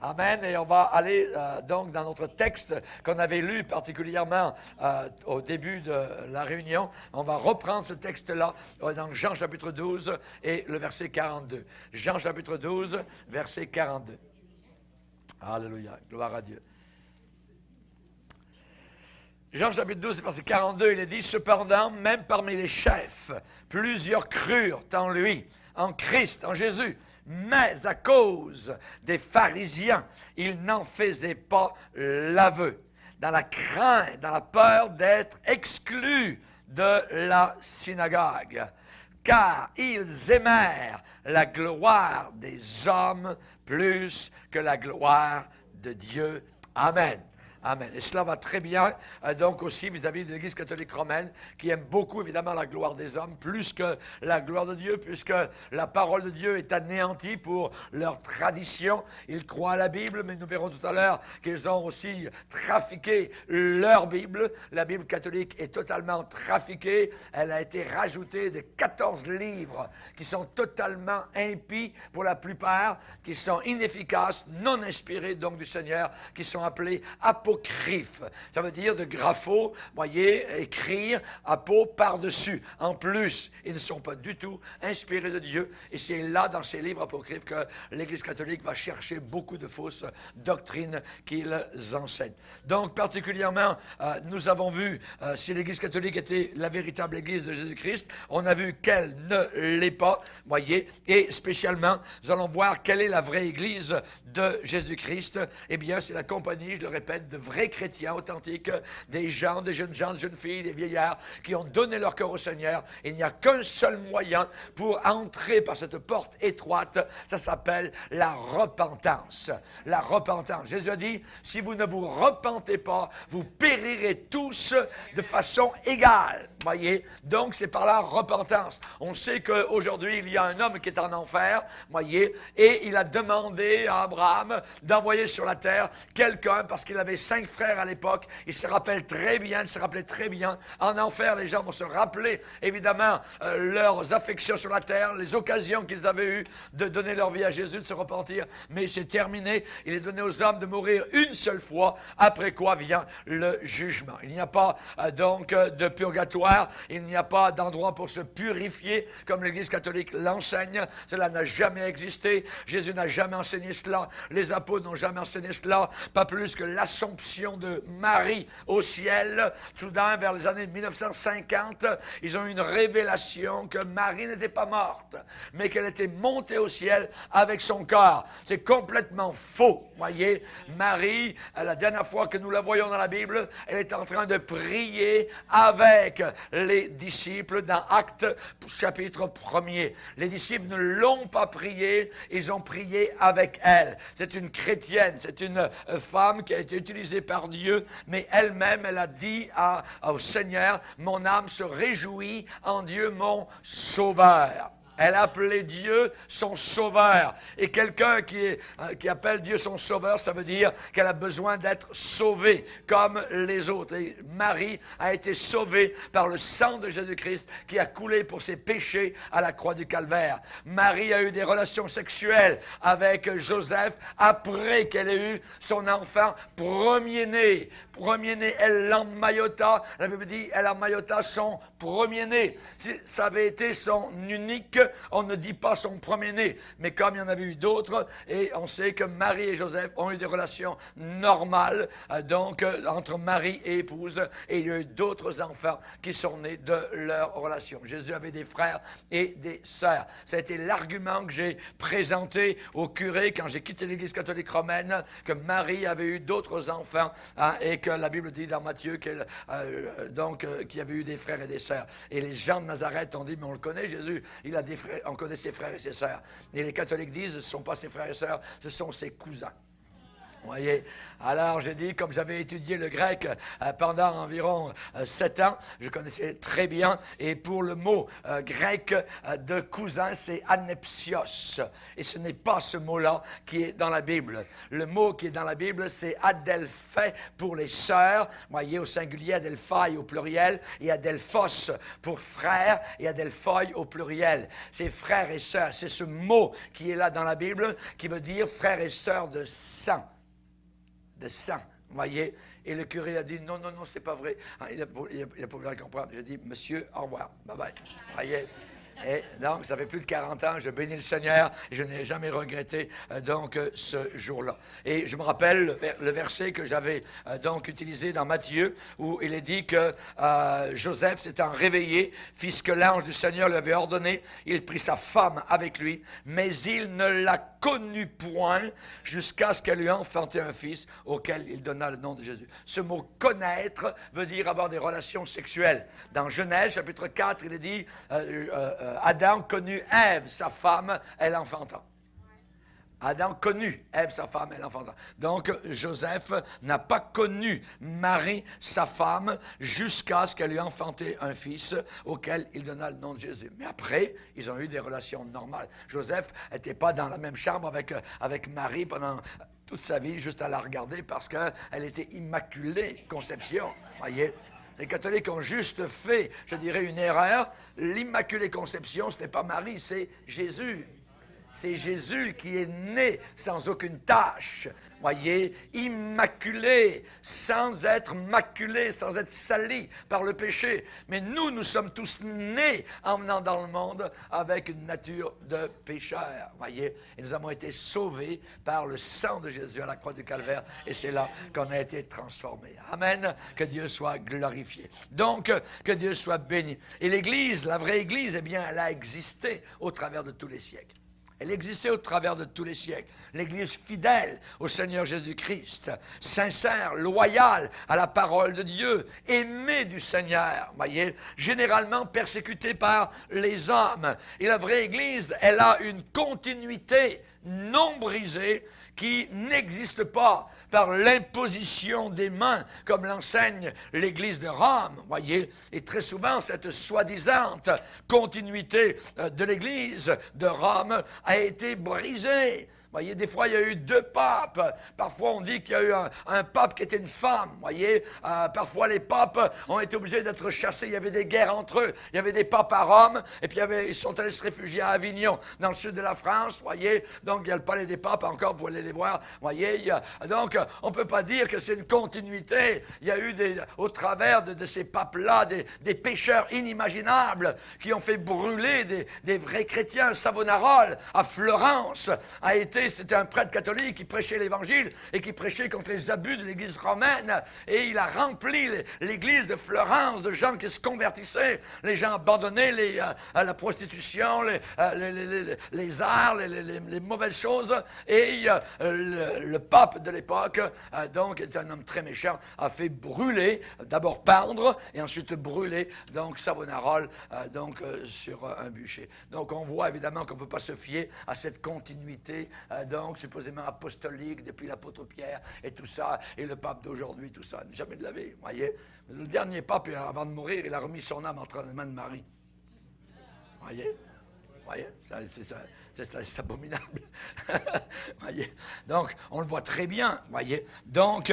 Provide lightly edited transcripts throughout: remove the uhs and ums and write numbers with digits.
Amen. Et on va aller donc dans notre texte qu'on avait lu particulièrement au début de la réunion. On va reprendre ce texte-là dans Jean chapitre 12 et le verset 42. Jean chapitre 12, verset 42. Alléluia. Gloire à Dieu. Jean chapitre 12, verset 42, il est dit, « Cependant, même parmi les chefs, plusieurs crurent en lui, en Christ, en Jésus. Mais à cause des pharisiens, ils n'en faisaient pas l'aveu, dans la crainte, dans la peur d'être exclus de la synagogue. Car ils aimèrent la gloire des hommes plus que la gloire de Dieu. » Amen. Amen. Et cela va très bien, donc aussi vis-à-vis de l'Église catholique romaine, qui aime beaucoup évidemment la gloire des hommes, plus que la gloire de Dieu, puisque la parole de Dieu est anéantie pour leur tradition. Ils croient à la Bible, mais nous verrons tout à l'heure qu'ils ont aussi trafiqué leur Bible. La Bible catholique est totalement trafiquée. Elle a été rajoutée de 14 livres qui sont totalement impies pour la plupart, qui sont inefficaces, non inspirés donc du Seigneur, qui sont appelés apocryphes. Ça veut dire de grapho, voyez, écrire apo par-dessus. En plus, ils ne sont pas du tout inspirés de Dieu. Et c'est là, dans ces livres apocryphes, que l'Église catholique va chercher beaucoup de fausses doctrines qu'ils enseignent. Donc, particulièrement, nous avons vu, si l'Église catholique était la véritable Église de Jésus-Christ, on a vu qu'elle ne l'est pas, voyez, et spécialement, nous allons voir quelle est la vraie Église de Jésus-Christ. Eh bien, c'est la compagnie, je le répète, de vrais chrétiens authentiques, des gens, des jeunes filles, des vieillards qui ont donné leur cœur au Seigneur. Il n'y a qu'un seul moyen pour entrer par cette porte étroite, ça s'appelle la repentance. La repentance. Jésus a dit, si vous ne vous repentez pas, vous périrez tous de façon égale. Voyez, donc c'est par la repentance. On sait qu'aujourd'hui, il y a un homme qui est en enfer, voyez, et il a demandé à Abraham d'envoyer sur la terre quelqu'un parce qu'il avait 5 frères à l'époque. Il se rappelait très bien. En enfer, les gens vont se rappeler, évidemment, leurs affections sur la terre, les occasions qu'ils avaient eues de donner leur vie à Jésus, de se repentir. Mais c'est terminé. Il est donné aux hommes de mourir une seule fois, après quoi vient le jugement. Il n'y a pas donc de purgatoire. Il n'y a pas d'endroit pour se purifier, comme l'Église catholique l'enseigne. Cela n'a jamais existé. Jésus n'a jamais enseigné cela. Les apôtres n'ont jamais enseigné cela. Pas plus que l'Assomption de Marie au ciel. Soudain, vers les années 1950, ils ont eu une révélation que Marie n'était pas morte, mais qu'elle était montée au ciel avec son corps. C'est complètement faux, voyez. Marie, la dernière fois que nous la voyons dans la Bible, elle est en train de prier avec les disciples dans Actes chapitre 1er. Les disciples ne l'ont pas prié, ils ont prié avec elle. C'est une chrétienne, c'est une femme qui a été utilisée par Dieu, mais elle-même, elle a dit au Seigneur, mon âme se réjouit en Dieu mon sauveur. Elle a appelé Dieu son sauveur. Et quelqu'un qui appelle Dieu son sauveur, ça veut dire qu'elle a besoin d'être sauvée comme les autres. Et Marie a été sauvée par le sang de Jésus-Christ qui a coulé pour ses péchés à la croix du Calvaire. Marie a eu des relations sexuelles avec Joseph après qu'elle ait eu son enfant premier-né. Premier-né, elle l'emmaillota. La Bible dit, elle emmaillota son premier-né. Si ça avait été son unique, on ne dit pas son premier-né, mais comme il y en avait eu d'autres, et on sait que Marie et Joseph ont eu des relations normales, donc entre mari et épouse, et il y a eu d'autres enfants qui sont nés de leur relation. Jésus avait des frères et des sœurs. Ça a été l'argument que j'ai présenté au curé quand j'ai quitté l'Église catholique romaine, que Marie avait eu d'autres enfants, et que la Bible dit dans Matthieu qu'il y avait eu des frères et des sœurs. Et les gens de Nazareth ont dit, mais on le connaît, Jésus, il a des frères, on connaît ses frères et ses sœurs. Et les catholiques disent, ce ne sont pas ses frères et sœurs, ce sont ses cousins. Voyez. Alors, j'ai dit, comme j'avais étudié le grec pendant environ 7 ans, je connaissais très bien, et pour le mot grec de cousin, c'est anepsios. Et ce n'est pas ce mot-là qui est dans la Bible. Le mot qui est dans la Bible, c'est adelphé pour les sœurs, voyez, au singulier, adelphai au pluriel, et adelphos pour frères, et adelphoi au pluriel. C'est frères et sœurs. C'est ce mot qui est là dans la Bible, qui veut dire frères et sœurs de sang. De sang, voyez. Et le curé a dit, non, non, non, c'est pas vrai. Ah, il a pas voulu comprendre. J'ai dit, monsieur, au revoir, bye-bye. Voyez. Et donc, ça fait plus de 40 ans, je bénis le Seigneur, et je n'ai jamais regretté ce jour-là. Et je me rappelle le verset que j'avais donc utilisé dans Matthieu, où il est dit que Joseph s'étant réveillé, fit ce que l'ange du Seigneur lui avait ordonné, il prit sa femme avec lui, mais il ne la connut point jusqu'à ce qu'elle lui enfanté un fils auquel il donna le nom de Jésus. Ce mot « connaître » veut dire avoir des relations sexuelles. Dans Genèse, chapitre 4, il est dit Adam connut Ève, sa femme, elle enfanta. Adam connut Ève, sa femme, elle enfanta. Donc, Joseph n'a pas connu Marie, sa femme, jusqu'à ce qu'elle lui enfanté un fils auquel il donna le nom de Jésus. Mais après, ils ont eu des relations normales. Joseph n'était pas dans la même chambre avec Marie pendant toute sa vie, juste à la regarder parce qu'elle était immaculée conception. Voyez? Les catholiques ont juste fait, je dirais, une erreur. L'Immaculée Conception, ce n'est pas Marie, c'est Jésus. C'est Jésus qui est né sans aucune tache, voyez, immaculé, sans être maculé, sans être sali par le péché. Mais nous sommes tous nés en venant dans le monde avec une nature de pécheur, voyez. Et nous avons été sauvés par le sang de Jésus à la croix du Calvaire. Et c'est là qu'on a été transformés. Amen. Que Dieu soit glorifié. Donc, que Dieu soit béni. Et l'Église, la vraie Église, eh bien, elle a existé au travers de tous les siècles. Elle existait au travers de tous les siècles. L'Église fidèle au Seigneur Jésus-Christ, sincère, loyale à la parole de Dieu, aimée du Seigneur, voyez, généralement persécutée par les hommes. Et la vraie Église, elle a une continuité non brisée qui n'existe pas par l'imposition des mains, comme l'enseigne l'Église de Rome, voyez. Et très souvent, cette soi-disant continuité de l'Église de Rome a été brisée. Voyez, des fois, il y a eu 2 papes. Parfois, on dit qu'il y a eu un pape qui était une femme. Voyez, parfois, les papes ont été obligés d'être chassés. Il y avait des guerres entre eux. Il y avait des papes à Rome, et puis ils sont allés se réfugier à Avignon, dans le sud de la France. Voyez, donc il y a le palais des papes encore pour aller les voir. Voyez, donc on ne peut pas dire que c'est une continuité. Il y a eu au travers de ces papes-là des pécheurs inimaginables qui ont fait brûler des vrais chrétiens. Savonarole, à Florence, c'était un prêtre catholique qui prêchait l'Évangile et qui prêchait contre les abus de l'Église romaine. Et il a rempli l'Église de Florence de gens qui se convertissaient. Les gens abandonnaient la prostitution, les arts, les mauvaises choses. Et le pape de l'époque, donc, était un homme très méchant, a fait brûler, d'abord pendre et ensuite brûler, donc, Savonarole, sur un bûcher. Donc, on voit évidemment qu'on ne peut pas se fier à cette continuité donc supposément apostolique depuis l'apôtre Pierre et tout ça, et le pape d'aujourd'hui, tout ça. Jamais de la vie, voyez. Le dernier pape, avant de mourir, il a remis son âme entre les mains de Marie. Voyez? Voyez? C'est abominable. Voyez? Donc, on le voit très bien, voyez. Donc,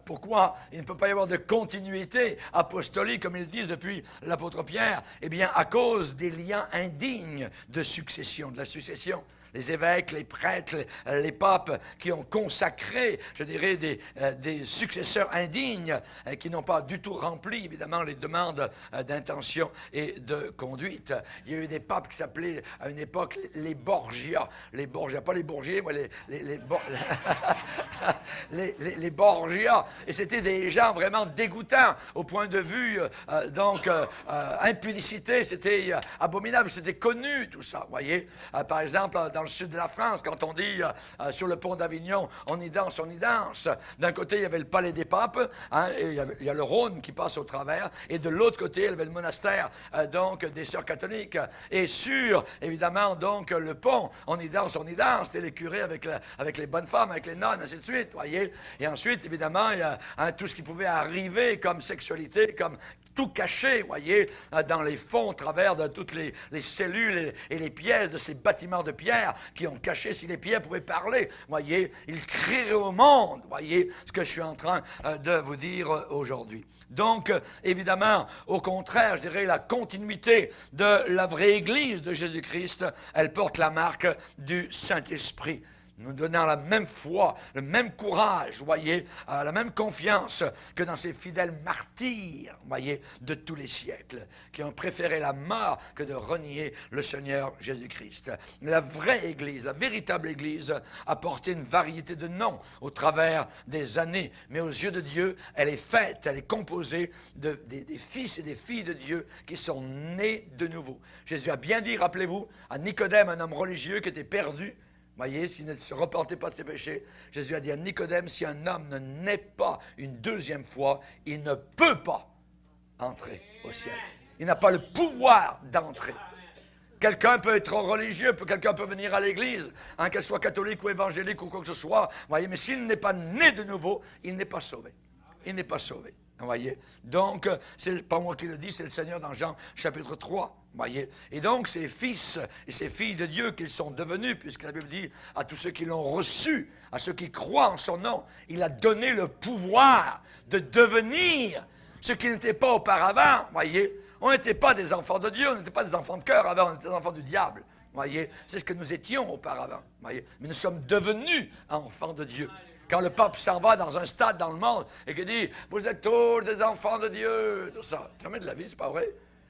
pourquoi il ne peut pas y avoir de continuité apostolique, comme ils disent depuis l'apôtre Pierre? Eh bien, à cause des liens indignes de succession, de la succession. Les évêques, les prêtres, les papes qui ont consacré, je dirais, des successeurs indignes qui n'ont pas du tout rempli, évidemment, les demandes d'intention et de conduite. Il y a eu des papes qui s'appelaient, à une époque, les Borgia. Les Borgia, pas les Bourgiers, mais les Borgia. Et c'était des gens vraiment dégoûtants au point de vue, impudicité. C'était abominable, c'était connu, tout ça, vous voyez. Par exemple, dans dans le sud de la France, quand on dit sur le pont d'Avignon, on y danse, on y danse. D'un côté, il y avait le palais des papes, hein, et il y a le Rhône qui passe au travers, et de l'autre côté, il y avait le monastère donc des sœurs catholiques. Et sur, évidemment, donc le pont, on y danse, c'était les curés avec les bonnes femmes, avec les nonnes, ainsi de suite, voyez. Et ensuite, évidemment, il y a tout ce qui pouvait arriver comme sexualité, comme tout caché, voyez, dans les fonds, au travers de toutes les cellules et les pièces de ces bâtiments de pierre qui ont caché, si les pierres pouvaient parler, voyez, ils crieraient au monde, voyez, ce que je suis en train de vous dire aujourd'hui. Donc, évidemment, au contraire, je dirais, la continuité de la vraie Église de Jésus-Christ, elle porte la marque du Saint-Esprit, nous donnant la même foi, le même courage, voyez, la même confiance que dans ces fidèles martyrs, voyez, de tous les siècles, qui ont préféré la mort que de renier le Seigneur Jésus-Christ. La vraie Église, la véritable Église, a porté une variété de noms au travers des années, mais aux yeux de Dieu, elle est faite, elle est composée des fils et des filles de Dieu qui sont nés de nouveau. Jésus a bien dit, rappelez-vous, à Nicodème, un homme religieux qui était perdu, voyez, s'il ne se repentait pas de ses péchés, Jésus a dit à Nicodème, si un homme ne naît pas une deuxième fois, il ne peut pas entrer au ciel. Il n'a pas le pouvoir d'entrer. Quelqu'un peut être religieux, quelqu'un peut venir à l'église, hein, qu'elle soit catholique ou évangélique ou quoi que ce soit, voyez, mais s'il n'est pas né de nouveau, il n'est pas sauvé. Il n'est pas sauvé. Voyez? Donc, c'est pas moi qui le dis, c'est le Seigneur dans Jean chapitre 3. Voyez? Et donc, ces fils et ces filles de Dieu qu'ils sont devenus, puisque la Bible dit à tous ceux qui l'ont reçu, à ceux qui croient en son nom, il a donné le pouvoir de devenir ce qui n'était pas auparavant. Voyez? On n'était pas des enfants de Dieu, on n'était pas des enfants de cœur avant, on était des enfants du diable. Voyez? C'est ce que nous étions auparavant. Voyez? Mais nous sommes devenus enfants de Dieu. Quand le pape s'en va dans un stade dans le monde et qu'il dit « Vous êtes tous des enfants de Dieu », tout ça. Jamais de la vie, c'est pas vrai.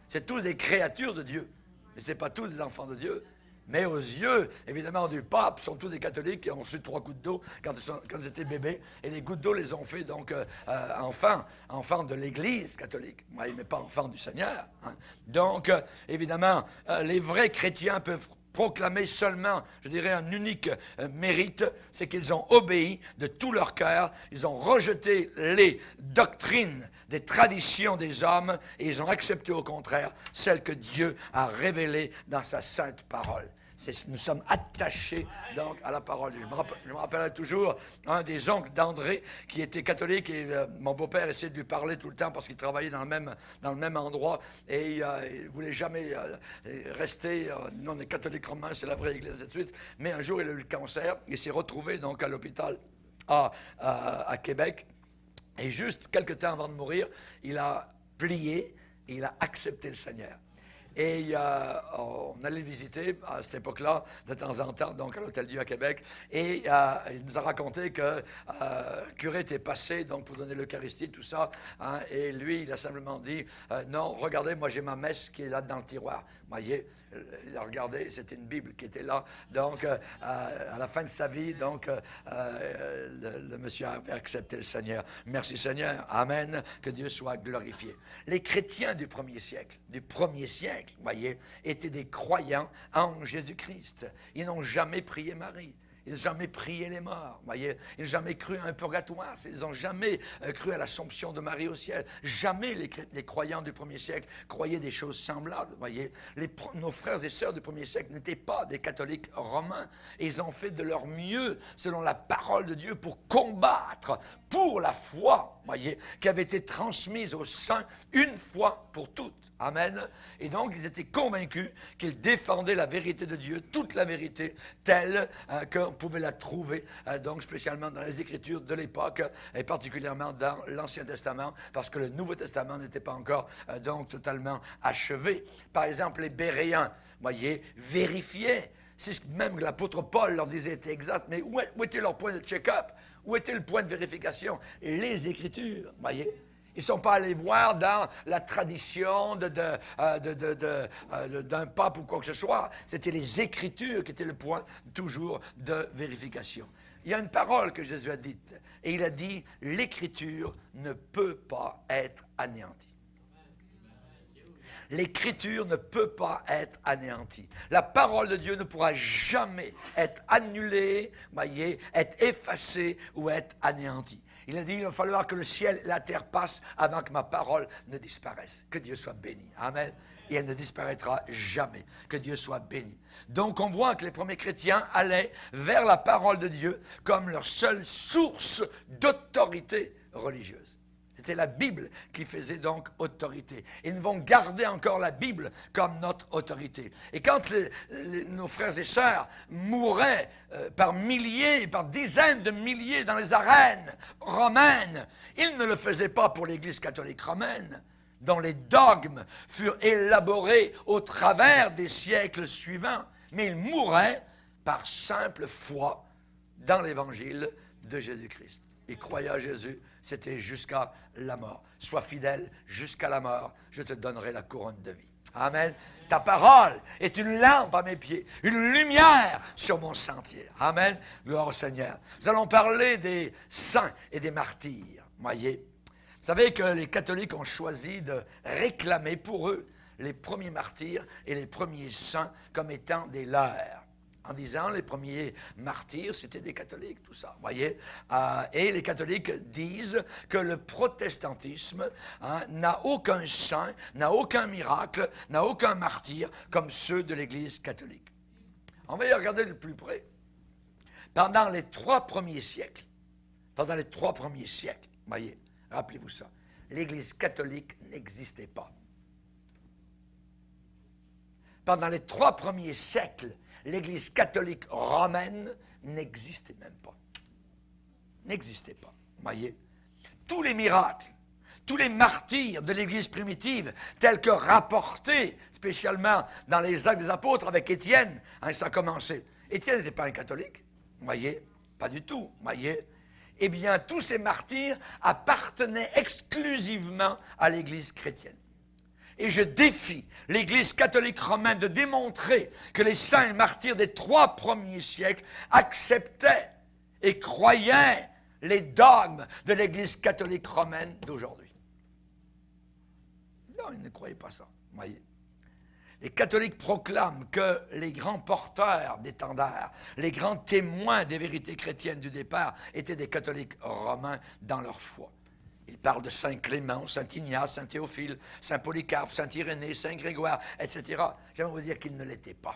C'est tous des créatures de Dieu. Mais ce n'est pas tous des enfants de Dieu. Mais aux yeux, évidemment, du pape, sont tous des catholiques qui ont reçu 3 gouttes d'eau quand ils étaient bébés. Et les gouttes d'eau les ont fait donc enfants de l'Église catholique. Oui, mais pas enfants du Seigneur. Hein. Donc, évidemment, les vrais chrétiens peuvent proclamer seulement, je dirais, un unique mérite, c'est qu'ils ont obéi de tout leur cœur, ils ont rejeté les doctrines, des traditions des hommes, et ils ont accepté au contraire celles que Dieu a révélées dans sa sainte parole. Nous sommes attachés donc à la parole de Dieu. Je me rappellerai toujours un des oncles d'André qui était catholique et mon beau-père essayait de lui parler tout le temps parce qu'il travaillait dans le même endroit et il ne voulait jamais rester. Nous, on est catholique romain, c'est la vraie église, et de suite. Mais un jour, il a eu le cancer. Il s'est retrouvé donc à l'hôpital à Québec. Et juste quelques temps avant de mourir, il a plié et il a accepté le Seigneur. Et on allait le visiter à cette époque-là, de temps en temps, donc à l'Hôtel Dieu à Québec. Et il nous a raconté que le curé était passé donc, pour donner l'Eucharistie, tout ça. Hein, et lui, il a simplement dit non, regardez, moi j'ai ma messe qui est là dans le tiroir. Vous voyez, il a regardé, c'était une Bible qui était là. Donc, à la fin de sa vie, donc, le monsieur avait accepté le Seigneur. Merci Seigneur. Amen. Que Dieu soit glorifié. Les chrétiens du premier siècle, vous voyez, étaient des croyants en Jésus-Christ. Ils n'ont jamais prié Marie. Ils n'ont jamais prié les morts, voyez. Ils n'ont jamais cru à un purgatoire. Ils n'ont jamais cru à l'Assomption de Marie au ciel. Jamais les croyants du premier siècle croyaient des choses semblables, voyez. Nos frères et sœurs du premier siècle n'étaient pas des catholiques romains. Et ils ont fait de leur mieux, selon la parole de Dieu, pour combattre pour la foi, voyez, qui avait été transmise aux saints une fois pour toutes. Amen. Et donc, ils étaient convaincus qu'ils défendaient la vérité de Dieu, toute la vérité, telle qu'on pouvait la trouver, donc spécialement dans les Écritures de l'époque, et particulièrement dans l'Ancien Testament, parce que le Nouveau Testament n'était pas encore donc totalement achevé. Par exemple, les Béréens, voyez, vérifiaient. C'est ce que même l'apôtre Paul leur disait était exact, mais où était leur point de check-up? Où était le point de vérification? Les Écritures, voyez. Ils ne sont pas allés voir dans la tradition d'un pape ou quoi que ce soit. C'était les Écritures qui étaient le point toujours de vérification. Il y a une parole que Jésus a dite, et il a dit « L'Écriture ne peut pas être anéantie ». l'Écriture ne peut pas être anéantie. La parole de Dieu ne pourra jamais être annulée, voyez, être effacée ou être anéantie. Il a dit, il va falloir que le ciel et la terre passent avant que ma parole ne disparaisse. Que Dieu soit béni. Amen. Et elle ne disparaîtra jamais. Que Dieu soit béni. Donc on voit que les premiers chrétiens allaient vers la parole de Dieu comme leur seule source d'autorité religieuse. C'était la Bible qui faisait donc autorité. Ils vont garder encore la Bible comme notre autorité. Et quand nos frères et sœurs mouraient par milliers, par dizaines de milliers dans les arènes romaines, ils ne le faisaient pas pour l'Église catholique romaine, dont les dogmes furent élaborés au travers des siècles suivants, mais ils mouraient par simple foi dans l'Évangile de Jésus-Christ. Ils croyaient à Jésus, c'était jusqu'à la mort. Sois fidèle jusqu'à la mort, je te donnerai la couronne de vie. Amen. Ta parole est une lampe à mes pieds, une lumière sur mon sentier. Amen. Gloire au Seigneur. Nous allons parler des saints et des martyrs. Voyez, vous savez que les catholiques ont choisi de réclamer pour eux les premiers martyrs et les premiers saints comme étant des leurs. En disant, les premiers martyrs, c'était des catholiques, tout ça, voyez. Et les catholiques disent que le protestantisme n'a aucun saint, n'a aucun miracle, n'a aucun martyr comme ceux de l'Église catholique. On va y regarder de plus près. Pendant les 3 premiers siècles, voyez, rappelez-vous ça, l'Église catholique n'existait pas. Pendant les 3 premiers siècles, l'Église catholique romaine n'existait même pas. N'existait pas, voyez. Tous les miracles, tous les martyrs de l'Église primitive, tels que rapportés spécialement dans les Actes des Apôtres avec Étienne, ça a commencé. Étienne n'était pas un catholique, voyez, pas du tout, voyez. Eh bien, tous ces martyrs appartenaient exclusivement à l'Église chrétienne. Et je défie l'Église catholique romaine de démontrer que les saints et martyrs des 3 premiers siècles acceptaient et croyaient les dogmes de l'Église catholique romaine d'aujourd'hui. Non, ils ne croyaient pas ça, voyez. Les catholiques proclament que les grands porteurs d'étendards, les grands témoins des vérités chrétiennes du départ étaient des catholiques romains dans leur foi. Ils parlent de Saint Clément, Saint Ignace, Saint Théophile, Saint Polycarpe, Saint Irénée, Saint Grégoire, etc. J'aimerais vous dire qu'ils ne l'étaient pas.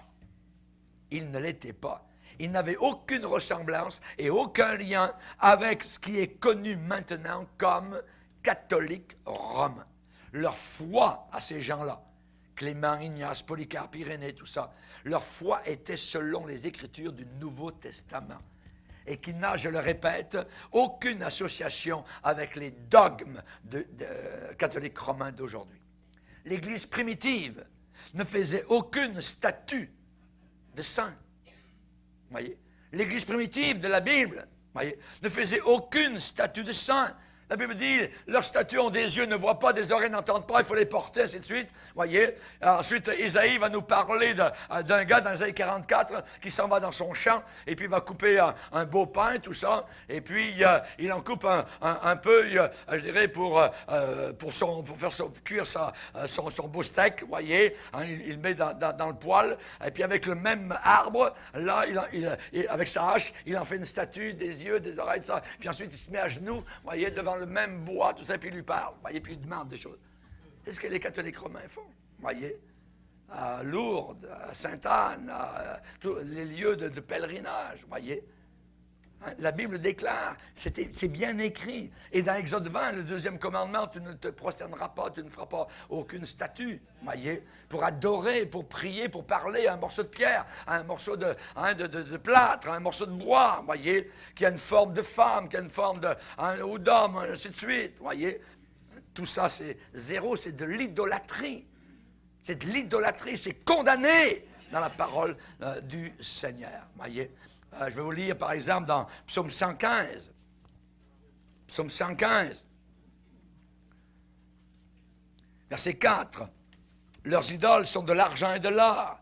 Ils ne l'étaient pas. Ils n'avaient aucune ressemblance et aucun lien avec ce qui est connu maintenant comme catholique romain. Leur foi à ces gens-là, Clément, Ignace, Polycarpe, Irénée, tout ça, leur foi était selon les Écritures du Nouveau Testament. Et qui n'a, je le répète, aucune association avec les dogmes catholiques romains d'aujourd'hui. L'Église primitive ne faisait aucune statue de saint. Voyez? L'Église primitive de la Bible, voyez, ne faisait aucune statue de saint. La Bible dit, leurs statues ont des yeux, ne voient pas, des oreilles n'entendent pas, il faut les porter, ainsi de suite. Voyez. Ensuite, Isaïe va nous parler d'un gars dans Isaïe 44 qui s'en va dans son champ et puis il va couper un beau pain, tout ça. Et puis, il en coupe un peu, je dirais, pour faire cuire son beau steak, voyez. Il le met dans le poêle. Et puis, avec le même arbre, là, avec sa hache, il en fait une statue, des yeux, des oreilles, tout ça. Puis ensuite, il se met à genoux, voyez, devant le même bois, tout ça, puis il lui parle. Voyez, puis il demande des choses. C'est ce que les catholiques romains font. Voyez, à Lourdes, à Sainte-Anne, tous les lieux de pèlerinage. Voyez, la Bible déclare, c'est bien écrit. Et dans Exode 20, le 2e commandement, tu ne te prosterneras pas, tu ne feras pas aucune statue. Voyez, pour adorer, pour prier, pour parler à un morceau de pierre, à un morceau de plâtre, à un morceau de bois, voyez, qui a une forme de femme, qui a une forme ou d'homme, ainsi de suite, voyez. Tout ça, c'est zéro, c'est de l'idolâtrie. C'est de l'idolâtrie, c'est condamné dans la parole du Seigneur, voyez. Je vais vous lire, par exemple, dans Psaume 115. Psaume 115. Verset 4. Leurs idoles sont de l'argent et de l'or.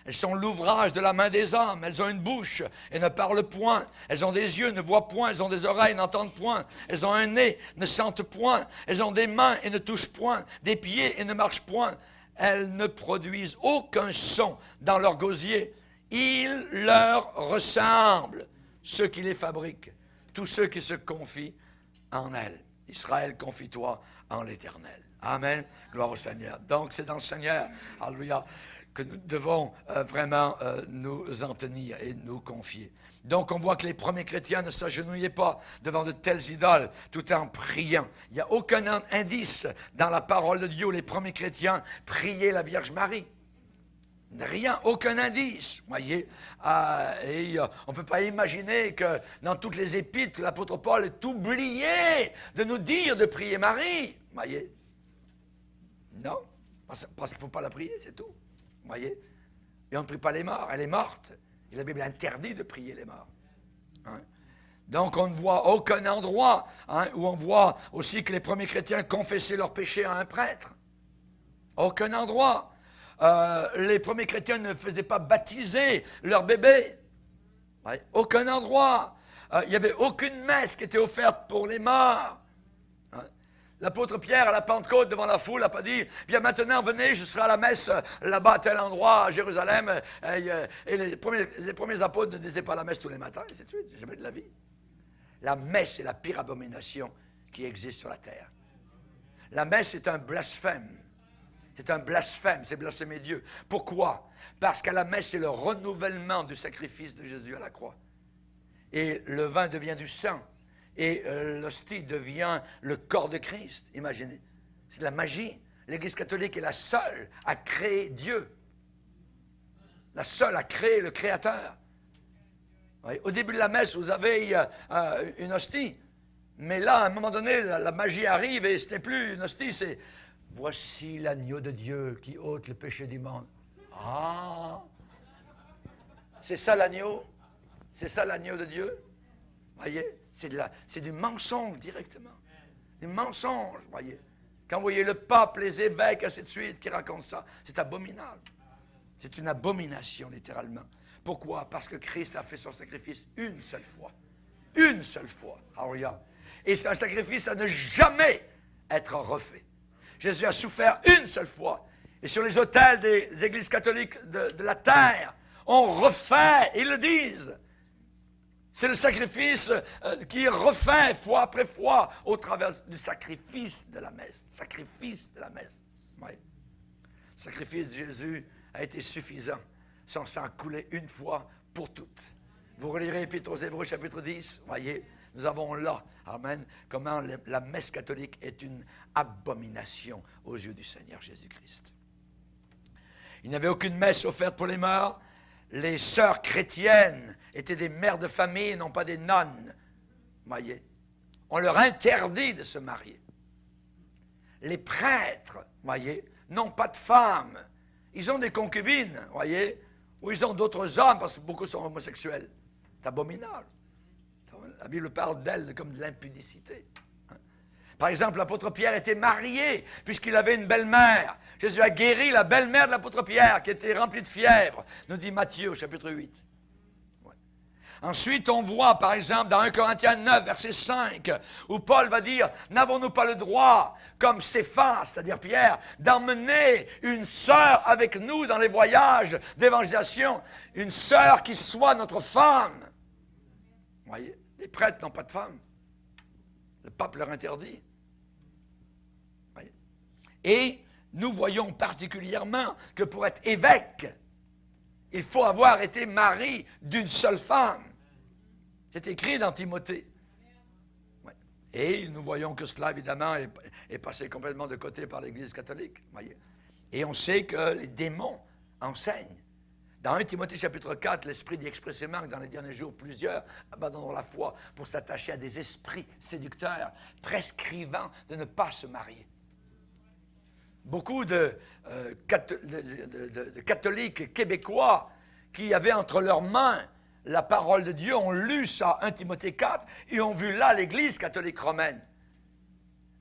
Elles sont l'ouvrage de la main des hommes. Elles ont une bouche et ne parlent point. Elles ont des yeux, ne voient point. Elles ont des oreilles, n'entendent point. Elles ont un nez, ne sentent point. Elles ont des mains et ne touchent point. Des pieds et ne marchent point. elles ne produisent aucun son dans leur gosier. Ils leur ressemblent, ceux qui les fabriquent, tous ceux qui se confient en elles. Israël, confie-toi en l'Éternel. Amen. Gloire au Seigneur. Donc, c'est dans le Seigneur, alléluia, que nous devons vraiment nous en tenir et nous confier. Donc, on voit que les premiers chrétiens ne s'agenouillaient pas devant de telles idoles tout en priant. Il n'y a aucun indice dans la parole de Dieu où les premiers chrétiens priaient la Vierge Marie. Rien, aucun indice, voyez. Et on ne peut pas imaginer que dans toutes les épîtres, l'apôtre Paul est oublié de nous dire de prier Marie, voyez. Non, parce qu'il ne faut pas la prier, c'est tout, voyez. Et on ne prie pas les morts, elle est morte. Et la Bible interdit de prier les morts. Hein? Donc on ne voit aucun endroit où on voit aussi que les premiers chrétiens confessaient leurs péchés à un prêtre. Aucun endroit. Les premiers chrétiens ne faisaient pas baptiser leur bébé. Ouais, aucun endroit. Il n'y avait aucune messe qui était offerte pour les morts. Hein? L'apôtre Pierre, à la Pentecôte, devant la foule, n'a pas dit « Bien maintenant, venez, je serai à la messe là-bas, à tel endroit, à Jérusalem. » Et les premiers apôtres ne disaient pas la messe tous les matins, et c'est tout, c'est jamais de la vie. La messe est la pire abomination qui existe sur la terre. La messe est un blasphème. C'est un blasphème, c'est blasphémer Dieu. Pourquoi? Parce qu'à la messe, c'est le renouvellement du sacrifice de Jésus à la croix. Et le vin devient du sang. Et l'hostie devient le corps de Christ. Imaginez. C'est de la magie. L'Église catholique est la seule à créer Dieu. La seule à créer le Créateur. Oui, au début de la messe, vous avez une hostie. Mais là, à un moment donné, la magie arrive et ce n'est plus une hostie, c'est... Voici l'agneau de Dieu qui ôte le péché du monde. Ah! C'est ça l'agneau? C'est ça l'agneau de Dieu? Voyez? C'est du mensonge directement. Du mensonge, voyez? Quand vous voyez le pape, les évêques, ainsi de suite, qui racontent ça, c'est abominable. C'est une abomination, littéralement. Pourquoi? Parce que Christ a fait son sacrifice une seule fois. Une seule fois. Alléluia. Et c'est un sacrifice à ne jamais être refait. Jésus a souffert une seule fois. Et sur les autels des églises catholiques de la terre, on refait, ils le disent. C'est le sacrifice qui est refait fois après fois au travers du sacrifice de la messe. Sacrifice de la messe. Oui. Le sacrifice de Jésus a été suffisant. Son sang coulé une fois pour toutes. Vous relirez Épître aux Hébreux, chapitre 10, voyez. Nous avons là, amen, comment la messe catholique est une abomination aux yeux du Seigneur Jésus-Christ. Il n'y avait aucune messe offerte pour les morts. Les sœurs chrétiennes étaient des mères de famille et non pas des nonnes. Voyez, on leur interdit de se marier. Les prêtres, voyez, n'ont pas de femmes. Ils ont des concubines, voyez, ou ils ont d'autres hommes parce que beaucoup sont homosexuels. C'est abominable. La Bible parle d'elle comme de l'impudicité. Par exemple, l'apôtre Pierre était marié puisqu'il avait une belle-mère. Jésus a guéri la belle-mère de l'apôtre Pierre qui était remplie de fièvre, nous dit Matthieu, chapitre 8. Ouais. Ensuite, on voit, par exemple, dans 1 Corinthiens 9, verset 5, où Paul va dire, n'avons-nous pas le droit, comme Céphas, c'est-à-dire Pierre, d'emmener une sœur avec nous dans les voyages d'évangélisation, une sœur qui soit notre femme. Vous voyez, les prêtres n'ont pas de femme. Le pape leur interdit. Voyez. Et nous voyons particulièrement que pour être évêque, il faut avoir été mari d'une seule femme. C'est écrit dans Timothée. Ouais. Et nous voyons que cela, évidemment, est passé complètement de côté par l'Église catholique. Voyez. Et on sait que les démons enseignent. Dans 1 Timothée chapitre 4, l'Esprit dit expressément que dans les derniers jours, plusieurs abandonneront la foi pour s'attacher à des esprits séducteurs, prescrivant de ne pas se marier. Beaucoup de catholiques québécois qui avaient entre leurs mains la parole de Dieu ont lu ça, 1 Timothée 4, et ont vu là l'Église catholique romaine,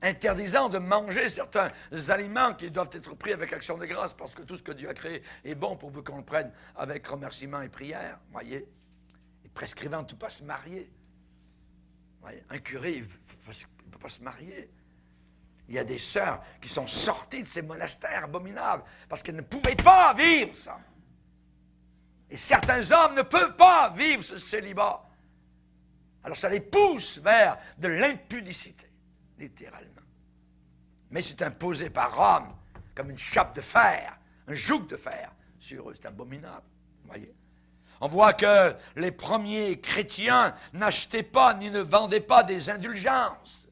interdisant de manger certains aliments qui doivent être pris avec action de grâce parce que tout ce que Dieu a créé est bon pour vous qu'on le prenne avec remerciement et prière, voyez, et prescrivant de ne pas se marier. Voyez, un curé, il ne peut pas se marier. Il y a des sœurs qui sont sorties de ces monastères abominables parce qu'elles ne pouvaient pas vivre ça. Et certains hommes ne peuvent pas vivre ce célibat. Alors ça les pousse vers de l'impudicité, littéralement. Mais c'est imposé par Rome comme une chape de fer, un joug de fer sur eux. C'est abominable, voyez. On voit que les premiers chrétiens n'achetaient pas ni ne vendaient pas des indulgences.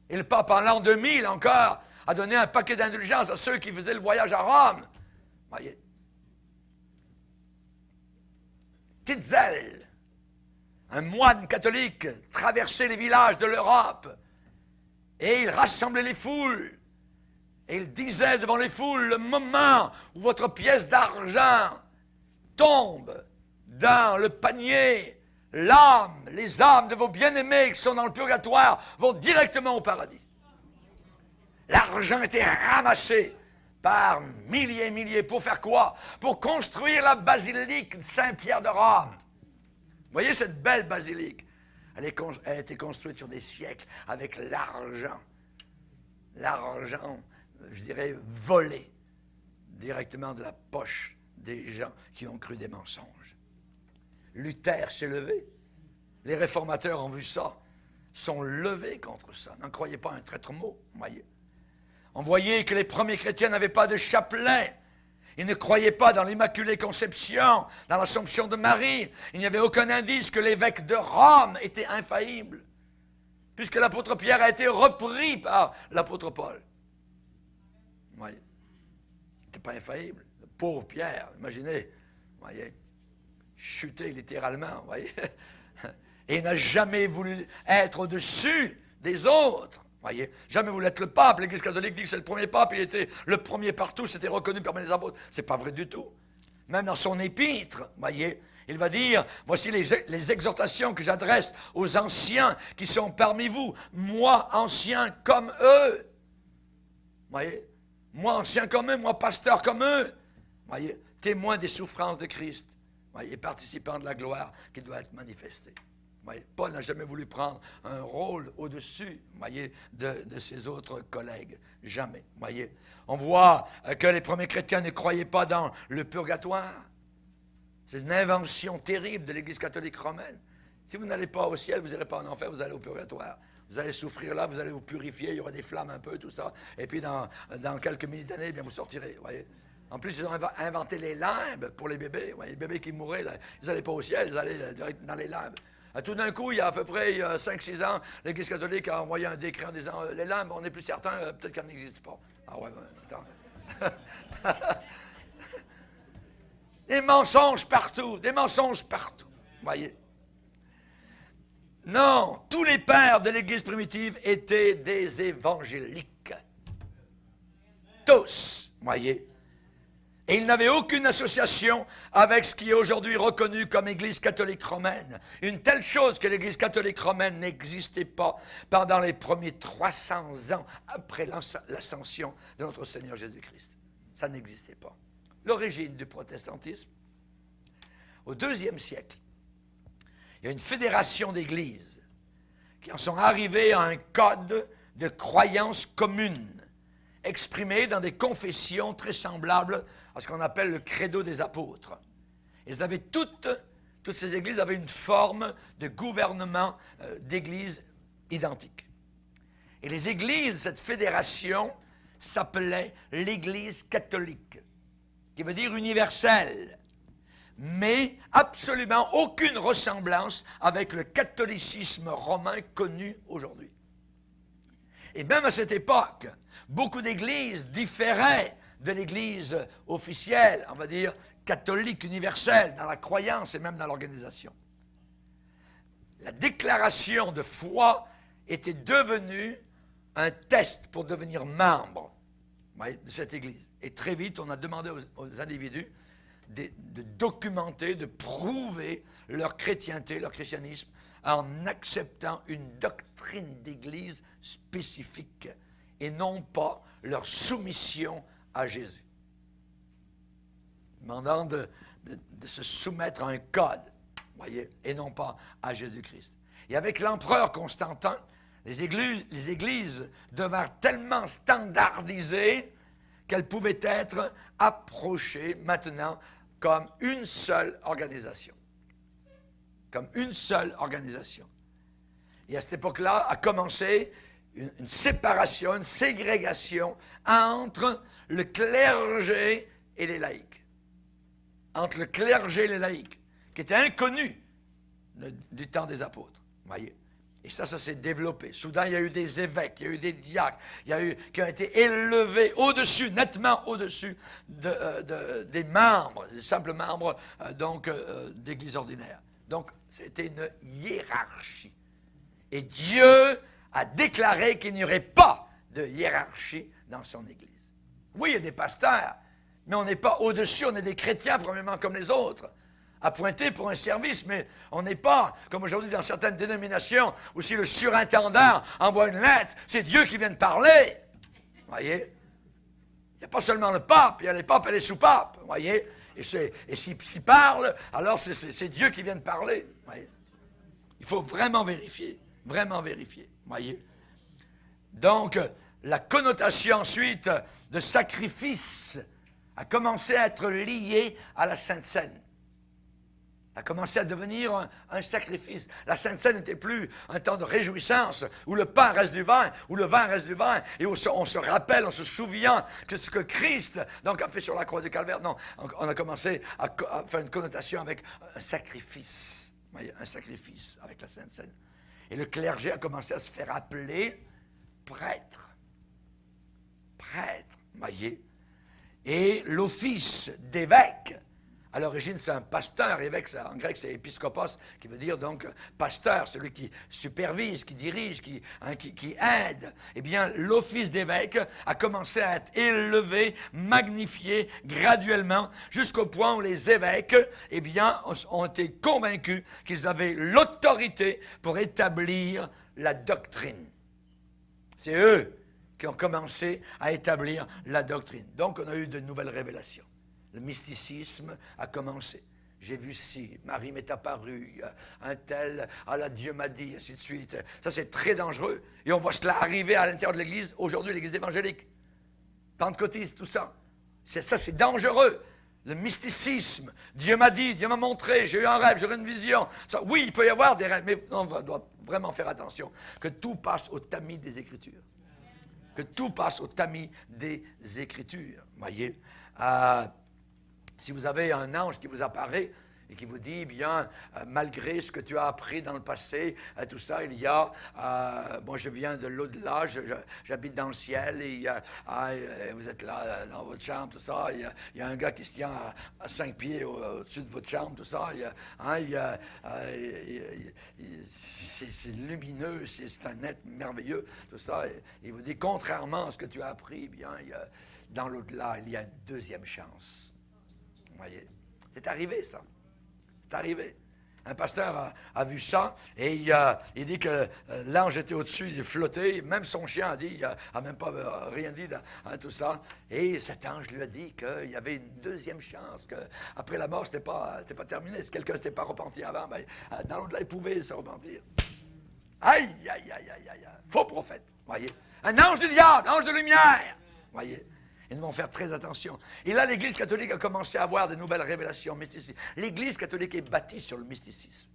Et le pape, en l'an 2000 encore, a donné un paquet d'indulgences à ceux qui faisaient le voyage à Rome. Voyez. Tetzel, un moine catholique, traversait les villages de l'Europe et il rassemblait les foules. Et il disait devant les foules, le moment où votre pièce d'argent tombe dans le panier, les âmes de vos bien-aimés qui sont dans le purgatoire vont directement au paradis. L'argent était ramassé par milliers et milliers. Pour faire quoi? Pour construire la basilique de Saint-Pierre de Rome. Vous voyez cette belle basilique? Elle a été construite sur des siècles avec l'argent. L'argent, je dirais, volé directement de la poche des gens qui ont cru des mensonges. Luther s'est levé. Les réformateurs ont vu ça, sont levés contre ça. N'en croyez pas un traître mot, voyez. On voyait que les premiers chrétiens n'avaient pas de chapelet. Ils ne croyaient pas dans l'Immaculée Conception, dans l'Assomption de Marie. Il n'y avait aucun indice que l'évêque de Rome était infaillible, puisque l'apôtre Pierre a été repris par l'apôtre Paul. Voyez. Il n'était pas infaillible. Le pauvre Pierre, imaginez, voyez, chuté littéralement, voyez. Et il n'a jamais voulu être au-dessus des autres. Voyez, jamais voulu être le pape. L'Église catholique dit que c'est le premier pape, il était le premier partout, c'était reconnu parmi les apôtres. C'est pas vrai du tout. Même dans son épître, voyez, il va dire, voici les exhortations que j'adresse aux anciens qui sont parmi vous, moi ancien comme eux. Voyez, moi ancien comme eux, moi pasteur comme eux. Voyez, témoin des souffrances de Christ. Voyez, et participant de la gloire qui doit être manifestée. Voyez, Paul n'a jamais voulu prendre un rôle au-dessus, voyez, de ses autres collègues. Jamais. Voyez. On voit que les premiers chrétiens ne croyaient pas dans le purgatoire. C'est une invention terrible de l'Église catholique romaine. Si vous n'allez pas au ciel, vous n'irez pas en enfer, vous allez au purgatoire. Vous allez souffrir là, vous allez vous purifier, il y aura des flammes un peu, tout ça. Et puis dans quelques milliers d'années, eh bien, vous sortirez. Voyez. En plus, ils ont inventé les limbes pour les bébés. Voyez, les bébés qui mouraient, là, ils n'allaient pas au ciel, ils allaient direct dans les limbes. Tout d'un coup, il y a à peu près 5-6 ans, l'Église catholique a envoyé un décret en disant les limbes, on n'est plus certain, peut-être qu'elles n'existent pas. Ah ouais, attends. Des mensonges partout, voyez. Non, tous les pères de l'Église primitive étaient des évangéliques. Tous, voyez. Et ils n'avaient aucune association avec ce qui est aujourd'hui reconnu comme Église catholique romaine. Une telle chose que l'Église catholique romaine n'existait pas pendant les premiers 300 ans après l'ascension de notre Seigneur Jésus-Christ. Ça n'existait pas. L'origine du protestantisme, au IIe siècle, il y a une fédération d'églises qui en sont arrivées à un code de croyance commune, exprimé dans des confessions très semblables à ce qu'on appelle le credo des apôtres. Ils avaient toutes ces églises avaient une forme de gouvernement d'églises identique. Et les églises, cette fédération, s'appelait l'Église catholique, qui veut dire universelle, mais absolument aucune ressemblance avec le catholicisme romain connu aujourd'hui. Et même à cette époque, beaucoup d'églises différaient de l'église officielle, on va dire catholique universelle, dans la croyance et même dans l'organisation. La déclaration de foi était devenue un test pour devenir membre de cette église. Et très vite, on a demandé aux individus de documenter, de prouver leur chrétienté, leur christianisme, en acceptant une doctrine d'église spécifique et non pas leur soumission à Jésus. Demandant de se soumettre à un code, voyez, et non pas à Jésus-Christ. Et avec l'empereur Constantin, Les églises devinrent tellement standardisées qu'elles pouvaient être approchées maintenant comme une seule organisation. Comme une seule organisation. Et à cette époque-là a commencé une séparation, une ségrégation entre le clergé et les laïcs. Entre le clergé et les laïcs, qui étaient inconnus du temps des apôtres. Voyez? Et ça s'est développé. Soudain, il y a eu des évêques, il y a eu des diacres, qui ont été élevés au-dessus, nettement au-dessus des membres, des simples membres d'église ordinaire. Donc, c'était une hiérarchie. Et Dieu a déclaré qu'il n'y aurait pas de hiérarchie dans son Église. Oui, il y a des pasteurs, mais on n'est pas au-dessus, on est des chrétiens, probablement comme les autres, appointés pour un service, mais on n'est pas, comme aujourd'hui dans certaines dénominations, où si le surintendant envoie une lettre, c'est Dieu qui vient de parler. Vous voyez? Il n'y a pas seulement le pape, il y a les papes et les sous-papes. Vous voyez? Et s'il parle, alors c'est Dieu qui vient de parler. Vous voyez? Il faut vraiment vérifier. Vraiment vérifier, voyez. Donc, la connotation ensuite de sacrifice a commencé à être liée à la Sainte Seine. A commencé à devenir un sacrifice. La Sainte Seine n'était plus un temps de réjouissance où le pain reste du vin, où le vin reste du vin, et où on se rappelle, on se souvient que ce que Christ donc, a fait sur la croix de Calvaire. Non, on a commencé à faire une connotation avec un sacrifice. Voyez, un sacrifice avec la Sainte Seine. Et le clergé a commencé à se faire appeler prêtre. Prêtre, voyez. Et l'office d'évêque, à l'origine c'est un pasteur, évêque en grec c'est épiscopos, qui veut dire donc pasteur, celui qui supervise, qui dirige, qui aide. Eh bien l'office d'évêque a commencé à être élevé, magnifié graduellement, jusqu'au point où les évêques, eh bien, ont été convaincus qu'ils avaient l'autorité pour établir la doctrine. C'est eux qui ont commencé à établir la doctrine. Donc on a eu de nouvelles révélations. Le mysticisme a commencé. J'ai vu ci, Marie m'est apparue, un tel, là, Dieu m'a dit, ainsi de suite. Ça, c'est très dangereux. Et on voit cela arriver à l'intérieur de l'Église, aujourd'hui, l'Église évangélique. Pentecôtiste, tout ça. Ça, c'est dangereux. Le mysticisme. Dieu m'a dit, Dieu m'a montré, j'ai eu un rêve, j'aurai une vision. Ça, oui, il peut y avoir des rêves, mais on doit vraiment faire attention. Que tout passe au tamis des Écritures. Que tout passe au tamis des Écritures. Voyez? Si vous avez un ange qui vous apparaît et qui vous dit, bien, malgré ce que tu as appris dans le passé, tout ça, il y a, moi je viens de l'au-delà, j'habite dans le ciel, et vous êtes là dans votre chambre, tout ça, il y a un gars qui se tient à 5 pieds au-dessus de votre chambre, tout ça, c'est lumineux, c'est un être merveilleux, tout ça, et il vous dit, contrairement à ce que tu as appris, bien, dans l'au-delà, il y a une deuxième chance. Vous voyez, c'est arrivé ça. C'est arrivé. Un pasteur a vu ça et il dit que l'ange était au-dessus, il flottait. Même son chien il n'a même pas rien dit à tout ça. Et cet ange lui a dit qu'il y avait une deuxième chance, qu'après la mort, c'était pas terminé. Si quelqu'un ne s'était pas repenti avant, ben, dans l'au-delà, il pouvait se repentir. Aïe, aïe, aïe, aïe, aïe. Faux prophète, voyez. Un ange du diable, ange de lumière, voyez. Ils vont faire très attention. Et là, l'Église catholique a commencé à avoir de nouvelles révélations mystiques. L'Église catholique est bâtie sur le mysticisme.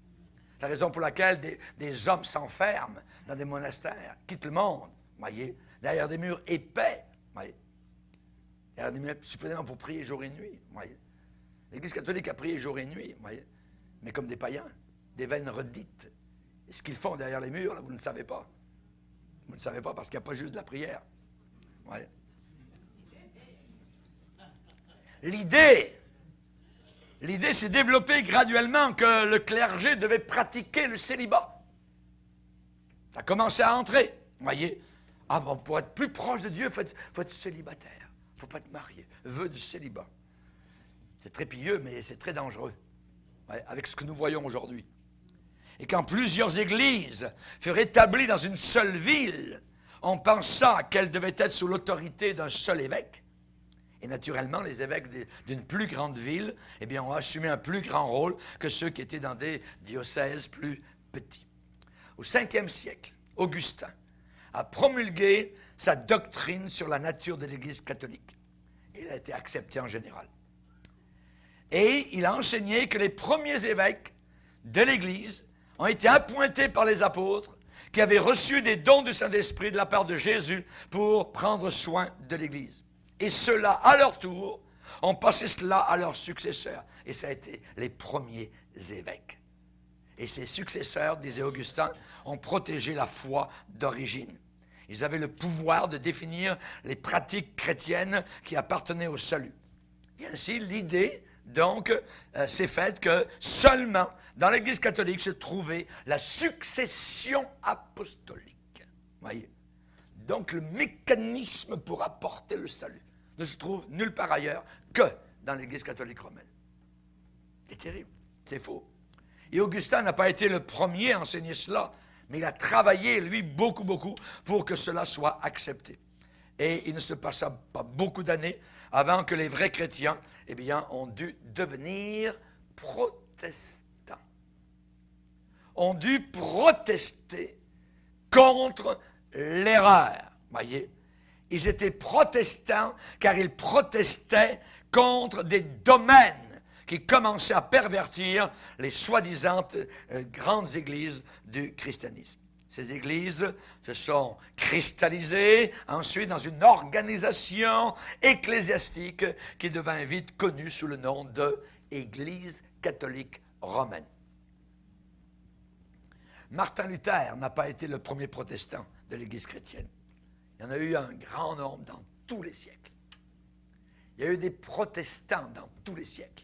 C'est la raison pour laquelle des hommes s'enferment dans des monastères, quittent le monde, voyez, derrière des murs épais, voyez, derrière des murs supposément pour prier jour et nuit, voyez. L'Église catholique a prié jour et nuit, voyez, mais comme des païens, des veines redites. Et ce qu'ils font derrière les murs, là, vous ne savez pas. Vous ne savez pas parce qu'il n'y a pas juste de la prière, voyez. L'idée s'est développée graduellement que le clergé devait pratiquer le célibat. Ça a commencé à entrer, voyez. Ah bon, pour être plus proche de Dieu, il faut être célibataire. Il ne faut pas être marié. Vœu du célibat. C'est très pieux, mais c'est très dangereux, ouais, avec ce que nous voyons aujourd'hui. Et quand plusieurs églises furent établies dans une seule ville, on pensa qu'elles devaient être sous l'autorité d'un seul évêque. Et naturellement, les évêques d'une plus grande ville, eh bien, ont assumé un plus grand rôle que ceux qui étaient dans des diocèses plus petits. Au 5e siècle, Augustin, a promulgué sa doctrine sur la nature de l'Église catholique. Il a été accepté en général. Et il a enseigné que les premiers évêques de l'Église ont été appointés par les apôtres qui avaient reçu des dons du Saint-Esprit de la part de Jésus pour prendre soin de l'Église. Et ceux-là, à leur tour, ont passé cela à leurs successeurs. Et ça a été les premiers évêques. Et ces successeurs, disait Augustin, ont protégé la foi d'origine. Ils avaient le pouvoir de définir les pratiques chrétiennes qui appartenaient au salut. Et ainsi, l'idée, donc, s'est faite que seulement dans l'Église catholique se trouvait la succession apostolique. Voyez? Donc, le mécanisme pour apporter le salut ne se trouve nulle part ailleurs que dans l'Église catholique romaine. C'est terrible, c'est faux. Et Augustin n'a pas été le premier à enseigner cela, mais il a travaillé, lui, beaucoup pour que cela soit accepté. Et il ne se passa pas beaucoup d'années avant que les vrais chrétiens, eh bien, ont dû devenir protestants. Ont dû protester contre l'erreur. Voyez, ils étaient protestants car ils protestaient contre des domaines qui commençaient à pervertir les soi-disant grandes églises du christianisme. Ces églises se sont cristallisées ensuite dans une organisation ecclésiastique qui devint vite connue sous le nom de Église catholique romaine. Martin Luther n'a pas été le premier protestant de l'Église chrétienne. Il y en a eu un grand nombre dans tous les siècles. Il y a eu des protestants dans tous les siècles.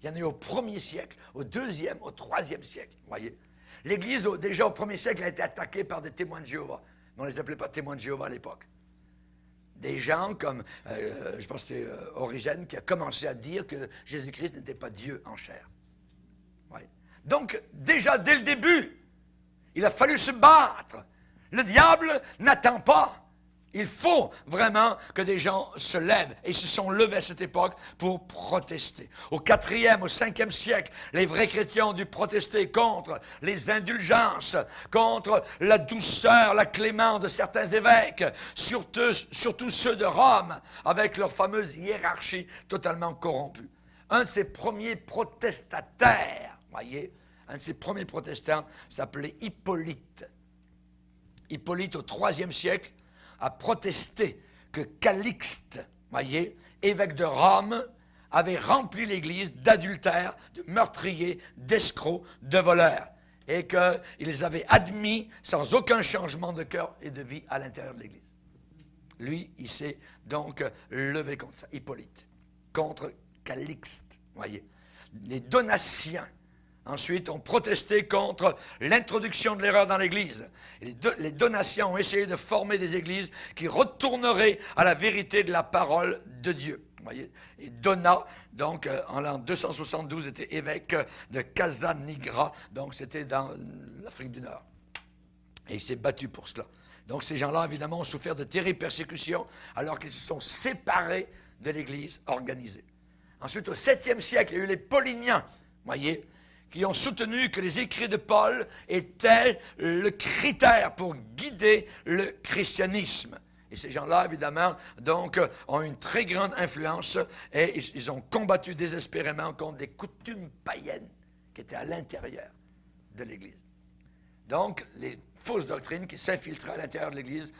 Il y en a eu au 1er siècle, au 2e, au 3e siècle. Vous voyez, l'Église, déjà au 1er siècle, a été attaquée par des témoins de Jéhovah. Mais on ne les appelait pas témoins de Jéhovah à l'époque. Des gens comme, je pense que c'était Origène qui a commencé à dire que Jésus-Christ n'était pas Dieu en chair. Ouais. Donc, déjà, dès le début, il a fallu se battre. Le diable n'attend pas. Il faut vraiment que des gens se lèvent. Et ils se sont levés à cette époque pour protester. Au 4e, au 5e siècle, les vrais chrétiens ont dû protester contre les indulgences, contre la douceur, la clémence de certains évêques, surtout ceux de Rome, avec leur fameuse hiérarchie totalement corrompue. Un de ces premiers protestataires, voyez, un de ces premiers protestants s'appelait Hippolyte. Hippolyte, au 3e siècle, a protesté que Calixte, voyez, évêque de Rome, avait rempli l'Église d'adultères, de meurtriers, d'escrocs, de voleurs, et qu'il les avait admis sans aucun changement de cœur et de vie à l'intérieur de l'Église. Lui, il s'est donc levé contre ça, Hippolyte, contre Calixte, voyez. Les Donatiens, ensuite, ont protesté contre l'introduction de l'erreur dans l'Église. Les Donatiens ont essayé de former des églises qui retourneraient à la vérité de la parole de Dieu. Vous voyez? Et Donat, donc, en l'an 272, était évêque de Casanigra, donc c'était dans l'Afrique du Nord. Et il s'est battu pour cela. Donc, ces gens-là, évidemment, ont souffert de terribles persécutions alors qu'ils se sont séparés de l'Église organisée. Ensuite, au 7e siècle, il y a eu les Pauliniens, voyez, qui ont soutenu que les écrits de Paul étaient le critère pour guider le christianisme. Et ces gens-là, évidemment, donc, ont une très grande influence et ils ont combattu désespérément contre des coutumes païennes qui étaient à l'intérieur de l'Église. Donc, les fausses doctrines qui s'infiltraient à l'intérieur de l'Église,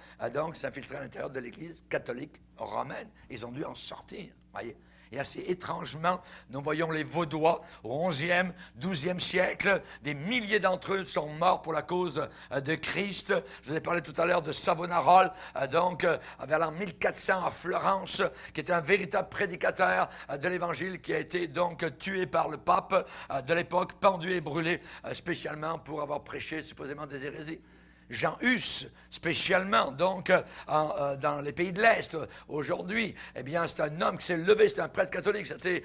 s'infiltraient à l'intérieur de l'Église catholique romaine. Ils ont dû en sortir, voyez. Et assez étrangement, nous voyons les Vaudois au 11e, 12e siècle. Des milliers d'entre eux sont morts pour la cause de Christ. Je vous ai parlé tout à l'heure de Savonarola, vers l'an 1400 à Florence, qui était un véritable prédicateur de l'Évangile, qui a été donc tué par le pape de l'époque, pendu et brûlé spécialement pour avoir prêché supposément des hérésies. Jean Hus, spécialement, donc, dans les pays de l'Est, aujourd'hui, eh bien, c'est un homme qui s'est levé, c'était un prêtre catholique, c'était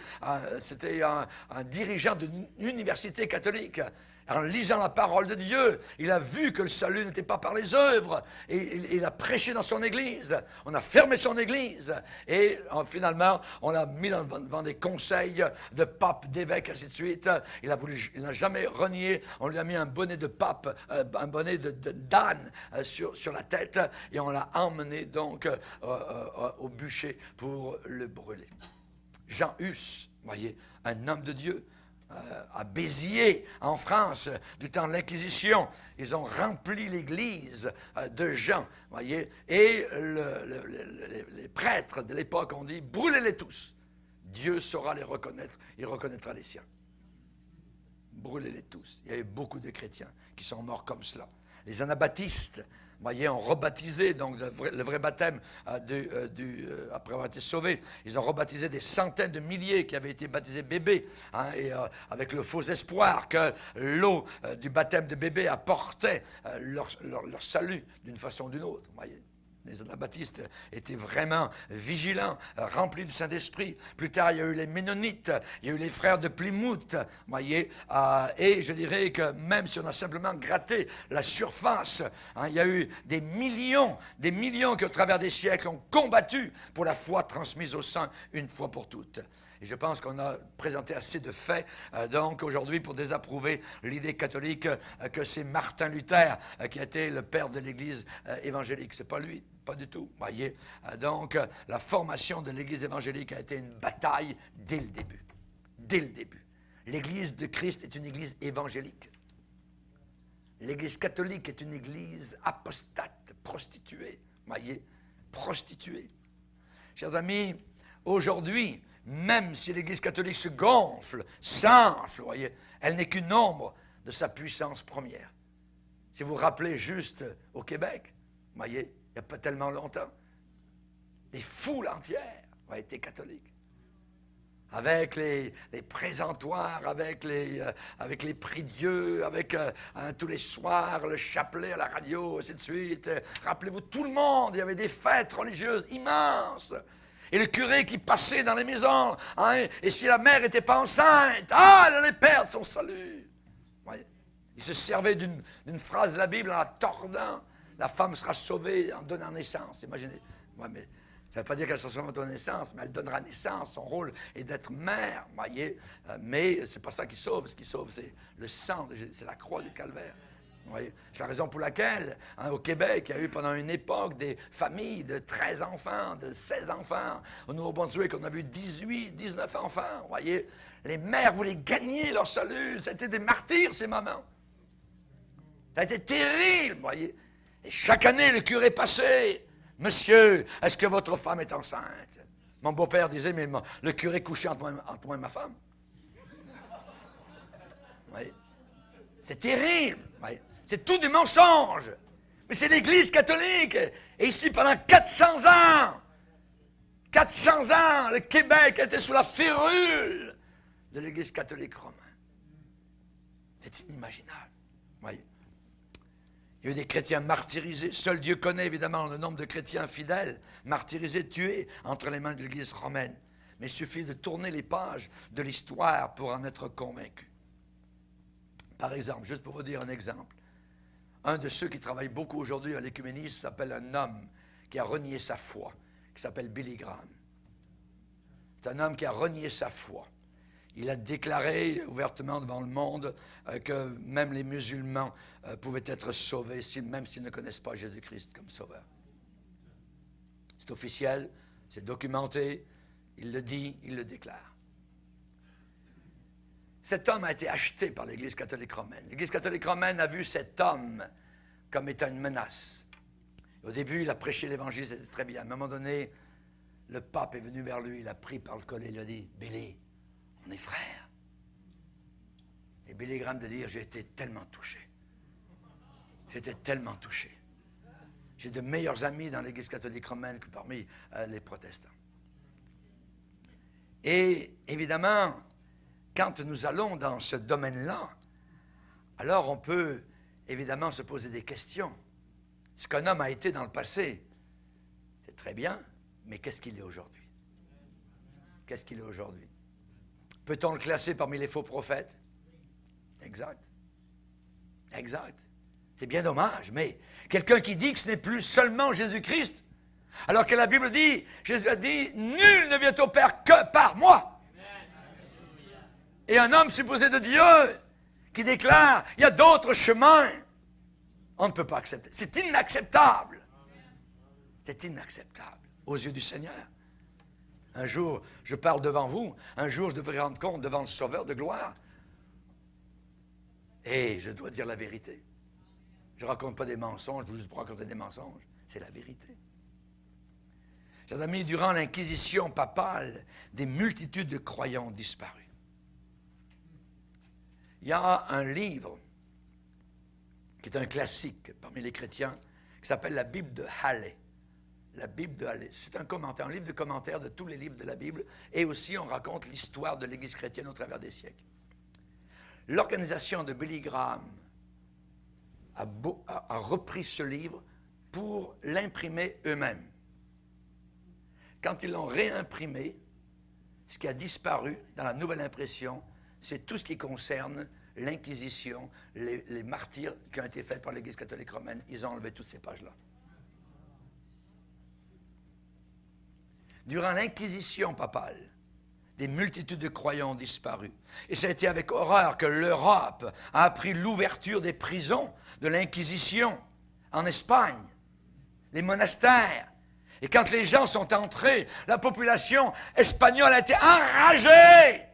un dirigeant d'une université catholique. En lisant la parole de Dieu, il a vu que le salut n'était pas par les œuvres. Et il a prêché dans son église. On a fermé son église. Et finalement, on l'a mis devant des conseils de papes, d'évêques, ainsi de suite. Il n'a jamais renié. On lui a mis un bonnet de pape, un bonnet d'âne sur la tête. Et on l'a emmené donc au bûcher pour le brûler. Jean Hus, voyez, un homme de Dieu, à Béziers, en France, du temps de l'Inquisition. Ils ont rempli l'église de gens, voyez, et les prêtres de l'époque ont dit, brûlez-les tous. Dieu saura les reconnaître, il reconnaîtra les siens. Brûlez-les tous. Il y a eu beaucoup de chrétiens qui sont morts comme cela. Les anabaptistes, voyez, ont rebaptisé, donc le vrai baptême après avoir été sauvés. Ils ont rebaptisé des centaines de milliers qui avaient été baptisés bébés, avec le faux espoir que l'eau du baptême de bébé apportait leur salut d'une façon ou d'une autre, voyez. Les anabaptistes étaient vraiment vigilants, remplis du Saint-Esprit. Plus tard, il y a eu les Ménonites, il y a eu les frères de Plymouth, voyez. Et je dirais que même si on a simplement gratté la surface, il y a eu des millions qui, au travers des siècles, ont combattu pour la foi transmise aux saints une fois pour toutes. Et je pense qu'on a présenté assez de faits, donc, aujourd'hui, pour désapprouver l'idée catholique que c'est Martin Luther qui a été le père de l'Église évangélique. C'est pas lui, pas du tout, voyez. Donc, la formation de l'Église évangélique a été une bataille dès le début. Dès le début. L'Église de Christ est une Église évangélique. L'Église catholique est une Église apostate, prostituée, voyez, prostituée. Chers amis, aujourd'hui, même si l'Église catholique se gonfle, s'enfle, voyez, elle n'est qu'une ombre de sa puissance première. Si vous vous rappelez juste au Québec, voyez, il n'y a pas tellement longtemps, des foules entières ont été catholiques. Avec les présentoirs, avec les prix Dieu, avec tous les soirs, le chapelet à la radio, ainsi de suite. Rappelez-vous, tout le monde, il y avait des fêtes religieuses immenses. Et le curé qui passait dans les maisons, et si la mère n'était pas enceinte, elle allait perdre son salut. Voyez. Il se servait d'une phrase de la Bible en la tordant. La femme sera sauvée en donnant naissance. Imaginez. Ouais, mais ça ne veut pas dire qu'elle sera sauvée en donnant naissance, mais elle donnera naissance. Son rôle est d'être mère, voyez. Mais ce n'est pas ça qui sauve. Ce qui sauve, c'est le sang, c'est la croix du calvaire. C'est la raison pour laquelle, au Québec, il y a eu pendant une époque des familles de 13 enfants, de 16 enfants. Au Nouveau-Brunswick, on a vu 18, 19 enfants. Voyez, les mères voulaient gagner leur salut. C'était des martyrs, ces mamans. Ça a été terrible, voyez. Et chaque année, le curé passait. « Monsieur, est-ce que votre femme est enceinte? » Mon beau-père disait, mais le curé couchait entre moi et ma femme. Voyez. C'est terrible. Voyez. C'est tout des mensonges. Mais c'est l'Église catholique. Et ici, pendant 400 ans, le Québec était sous la férule de l'Église catholique romaine. C'est inimaginable. Voyez. Il y a eu des chrétiens martyrisés. Seul Dieu connaît évidemment le nombre de chrétiens fidèles, martyrisés, tués entre les mains de l'Église romaine. Mais il suffit de tourner les pages de l'histoire pour en être convaincu. Par exemple, juste pour vous dire un exemple, un de ceux qui travaillent beaucoup aujourd'hui à l'écuménisme s'appelle un homme qui a renié sa foi, qui s'appelle Billy Graham. C'est un homme qui a renié sa foi. Il a déclaré ouvertement devant le monde que même les musulmans pouvaient être sauvés, même s'ils ne connaissent pas Jésus-Christ comme sauveur. C'est officiel, c'est documenté, il le dit, il le déclare. Cet homme a été acheté par l'Église catholique romaine. L'Église catholique romaine a vu cet homme comme étant une menace. Au début, il a prêché l'Évangile, c'était très bien. À un moment donné, le pape est venu vers lui, il a pris par le collet, il a dit « Billy, on est frères. » Et Billy Graham de dire « J'ai été tellement touché. J'étais tellement touché. J'ai de meilleurs amis dans l'Église catholique romaine que parmi les protestants. » Et évidemment, quand nous allons dans ce domaine-là, alors on peut évidemment se poser des questions. Ce qu'un homme a été dans le passé, c'est très bien, mais qu'est-ce qu'il est aujourd'hui? Qu'est-ce qu'il est aujourd'hui? Peut-on le classer parmi les faux prophètes? Exact. Exact. C'est bien dommage, mais quelqu'un qui dit que ce n'est plus seulement Jésus-Christ, alors que la Bible dit, Jésus a dit, nul ne vient au Père que par moi. Et un homme supposé de Dieu qui déclare, il y a d'autres chemins, on ne peut pas accepter. C'est inacceptable. C'est inacceptable aux yeux du Seigneur. Un jour, je parle devant vous, un jour je devrais rendre compte devant le Sauveur de gloire. Et je dois dire la vérité. Je ne raconte pas des mensonges, je ne veux pas raconter des mensonges. C'est la vérité. Chers amis, durant l'Inquisition papale, des multitudes de croyants ont disparu. Il y a un livre qui est un classique parmi les chrétiens qui s'appelle la Bible de Halley. La Bible de Halley. C'est un commentaire, un livre de commentaires de tous les livres de la Bible et aussi on raconte l'histoire de l'Église chrétienne au travers des siècles. L'organisation de Billy Graham a repris ce livre pour l'imprimer eux-mêmes. Quand ils l'ont réimprimé, ce qui a disparu dans la nouvelle impression, c'est tout ce qui concerne l'Inquisition, les martyrs qui ont été faits par l'Église catholique romaine. Ils ont enlevé toutes ces pages-là. Durant l'Inquisition papale, des multitudes de croyants ont disparu. Et ça a été avec horreur que l'Europe a appris l'ouverture des prisons de l'Inquisition en Espagne, les monastères. Et quand les gens sont entrés, la population espagnole a été enragée.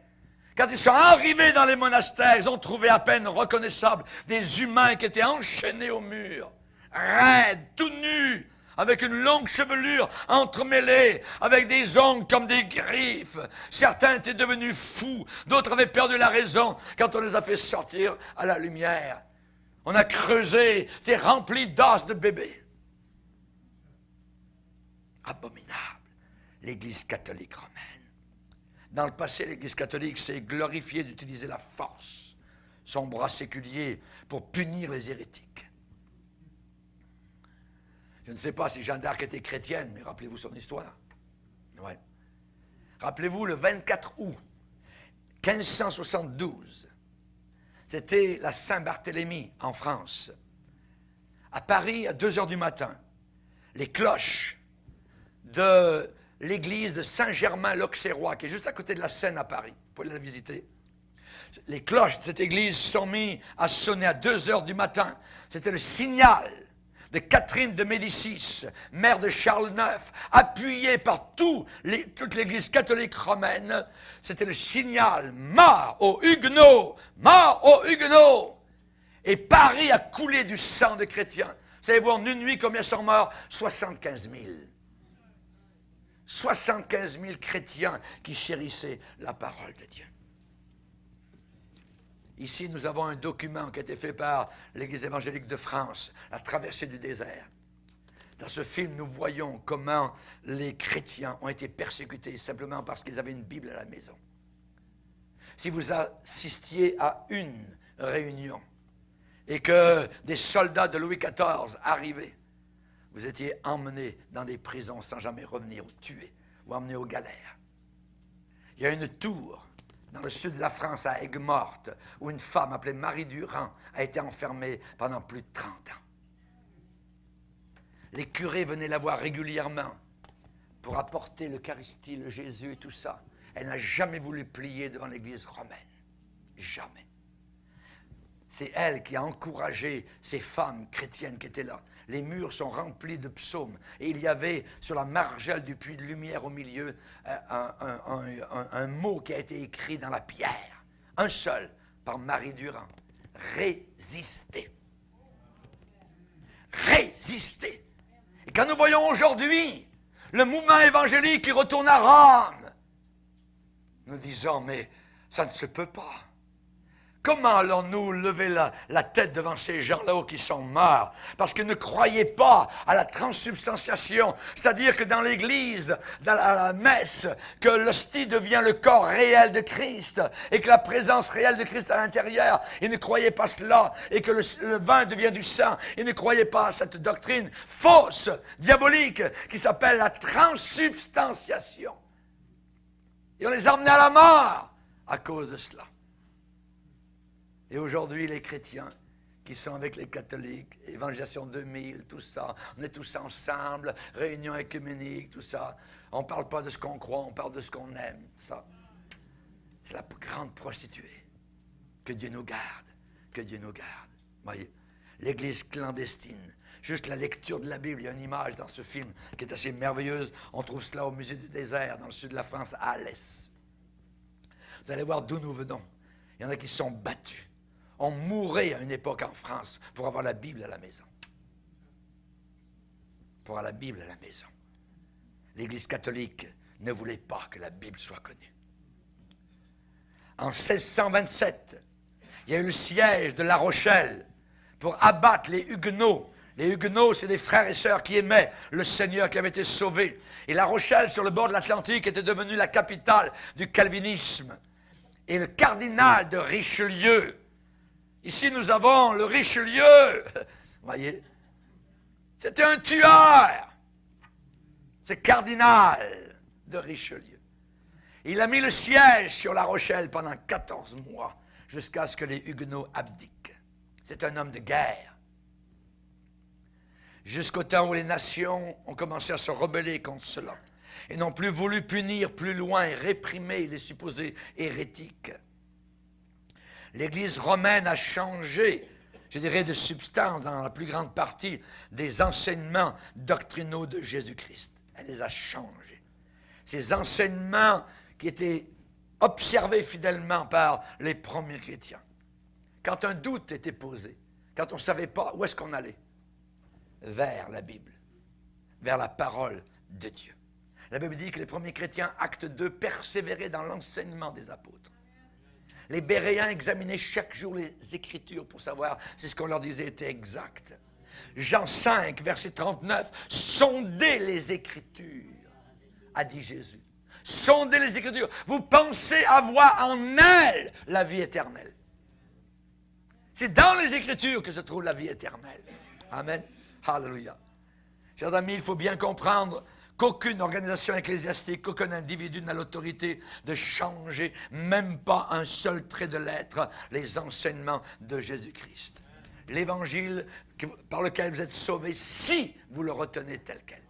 Quand ils sont arrivés dans les monastères, ils ont trouvé à peine reconnaissables des humains qui étaient enchaînés au mur, raides, tout nus, avec une longue chevelure entremêlée, avec des ongles comme des griffes. Certains étaient devenus fous, d'autres avaient perdu la raison quand on les a fait sortir à la lumière. On a creusé, c'était rempli d'os de bébés. Abominable, l'Église catholique romaine. Dans le passé, l'Église catholique s'est glorifiée d'utiliser la force, son bras séculier, pour punir les hérétiques. Je ne sais pas si Jeanne d'Arc était chrétienne, mais rappelez-vous son histoire. Ouais. Rappelez-vous, le 24 août 1572, c'était la Saint-Barthélemy en France. À Paris, à 2 heures du matin, les cloches de l'église de Saint-Germain-l'Auxerrois, qui est juste à côté de la Seine à Paris. Vous pouvez la visiter. Les cloches de cette église sont mises à sonner à 2 heures du matin. C'était le signal de Catherine de Médicis, mère de Charles IX, appuyée par toute l'église catholique romaine. C'était le signal « Mort aux Huguenots! Mort aux Huguenots !» Et Paris a coulé du sang de chrétiens. Savez-vous en une nuit combien sont morts? 75 000. 75 000 chrétiens qui chérissaient la parole de Dieu. Ici, nous avons un document qui a été fait par l'Église évangélique de France, la traversée du désert. Dans ce film, nous voyons comment les chrétiens ont été persécutés simplement parce qu'ils avaient une Bible à la maison. Si vous assistiez à une réunion et que des soldats de Louis XIV arrivaient, vous étiez emmenés dans des prisons sans jamais revenir ou tués ou emmenés aux galères. Il y a une tour dans le sud de la France, à Aigues-Mortes, où une femme appelée Marie Durand a été enfermée pendant plus de 30 ans. Les curés venaient la voir régulièrement pour apporter l'Eucharistie, le Jésus et tout ça. Elle n'a jamais voulu plier devant l'Église romaine. Jamais. C'est elle qui a encouragé ces femmes chrétiennes qui étaient là. Les murs sont remplis de psaumes. Et il y avait sur la margelle du puits de lumière au milieu un mot qui a été écrit dans la pierre. Un seul, par Marie Durand. Résister. Résister. Et quand nous voyons aujourd'hui le mouvement évangélique qui retourne à Rome, nous disons, mais ça ne se peut pas. Comment allons-nous lever la tête devant ces gens là-haut qui sont morts? Parce qu'ils ne croyaient pas à la transsubstantiation, c'est-à-dire que dans l'Église, dans la messe, que l'hostie devient le corps réel de Christ et que la présence réelle de Christ à l'intérieur. Ils ne croyaient pas cela et que le vin devient du sang. Ils ne croyaient pas à cette doctrine fausse, diabolique, qui s'appelle la transsubstantiation. Et on les a emmenés à la mort à cause de cela. Et aujourd'hui, les chrétiens qui sont avec les catholiques, Évangélisation 2000, tout ça. On est tous ensemble, réunion œcuménique, tout ça. On ne parle pas de ce qu'on croit, on parle de ce qu'on aime, ça. C'est la grande prostituée. Que Dieu nous garde, que Dieu nous garde. Voyez, l'Église clandestine. Juste la lecture de la Bible, il y a une image dans ce film qui est assez merveilleuse. On trouve cela au musée du désert, dans le sud de la France, à Alès. Vous allez voir d'où nous venons. Il y en a qui se sont battus. On mourait à une époque en France pour avoir la Bible à la maison. Pour avoir la Bible à la maison. L'Église catholique ne voulait pas que la Bible soit connue. En 1627, il y a eu le siège de La Rochelle pour abattre les Huguenots. Les Huguenots, c'est des frères et sœurs qui aimaient le Seigneur, qui avait été sauvé. Et La Rochelle, sur le bord de l'Atlantique, était devenue la capitale du calvinisme. Et le cardinal de Richelieu, ici nous avons le Richelieu, voyez, c'était un tueur. C'est cardinal de Richelieu. Il a mis le siège sur La Rochelle pendant 14 mois, jusqu'à ce que les Huguenots abdiquent. C'est un homme de guerre. Jusqu'au temps où les nations ont commencé à se rebeller contre cela et n'ont plus voulu punir plus loin et réprimer les supposés hérétiques. L'Église romaine a changé, je dirais, de substance dans la plus grande partie des enseignements doctrinaux de Jésus-Christ. Elle les a changés. Ces enseignements qui étaient observés fidèlement par les premiers chrétiens. Quand un doute était posé, quand on ne savait pas où est-ce qu'on allait, vers la Bible, vers la parole de Dieu. La Bible dit que les premiers chrétiens, acte 2, persévéraient dans l'enseignement des apôtres. Les Béréens examinaient chaque jour les Écritures pour savoir si ce qu'on leur disait était exact. Jean 5, verset 39, « Sondez les Écritures », a dit Jésus. « Sondez les Écritures. Vous pensez avoir en elles la vie éternelle. » C'est dans les Écritures que se trouve la vie éternelle. Amen. Alléluia. Chers amis, il faut bien comprendre qu'aucune organisation ecclésiastique, qu'aucun individu n'a l'autorité de changer, même pas un seul trait de lettre, les enseignements de Jésus-Christ. L'évangile par lequel vous êtes sauvés, si vous le retenez tel quel,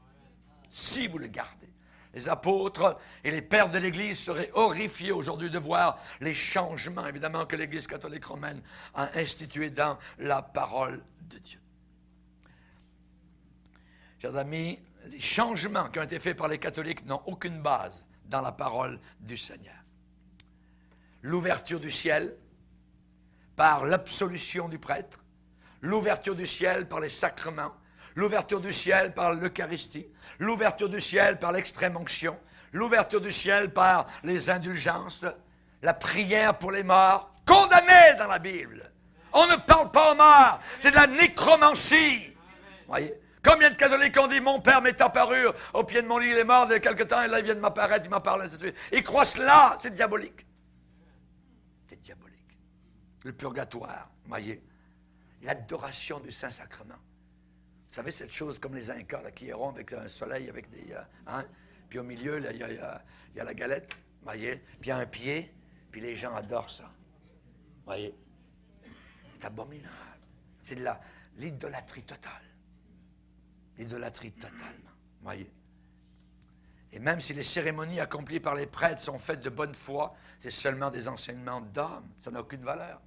si vous le gardez. Les apôtres et les pères de l'Église seraient horrifiés aujourd'hui de voir les changements, évidemment, que l'Église catholique romaine a institués dans la parole de Dieu. Chers amis, les changements qui ont été faits par les catholiques n'ont aucune base dans la parole du Seigneur. L'ouverture du ciel par l'absolution du prêtre, l'ouverture du ciel par les sacrements, l'ouverture du ciel par l'Eucharistie, l'ouverture du ciel par l'extrême onction, l'ouverture du ciel par les indulgences, la prière pour les morts, condamnée dans la Bible. On ne parle pas aux morts, c'est de la nécromancie. Voyez? Combien de catholiques ont dit « Mon père m'est apparu au pied de mon lit, il est mort de quelque temps, et là il vient de m'apparaître, il m'a parlé, ainsi de suite. » Ils croient cela, c'est diabolique. C'est diabolique. Le purgatoire, voyez, l'adoration du Saint-Sacrement. Vous savez, cette chose comme les Incas, là, qui iront avec un soleil, avec des... puis au milieu, là, il y a la galette, voyez, puis il y a un pied, puis les gens adorent ça. Voyez, c'est abominable. C'est de l'idolâtrie totale. L'idolâtrie totalement, voyez. Et même si les cérémonies accomplies par les prêtres sont faites de bonne foi, c'est seulement des enseignements d'hommes. Ça n'a aucune valeur.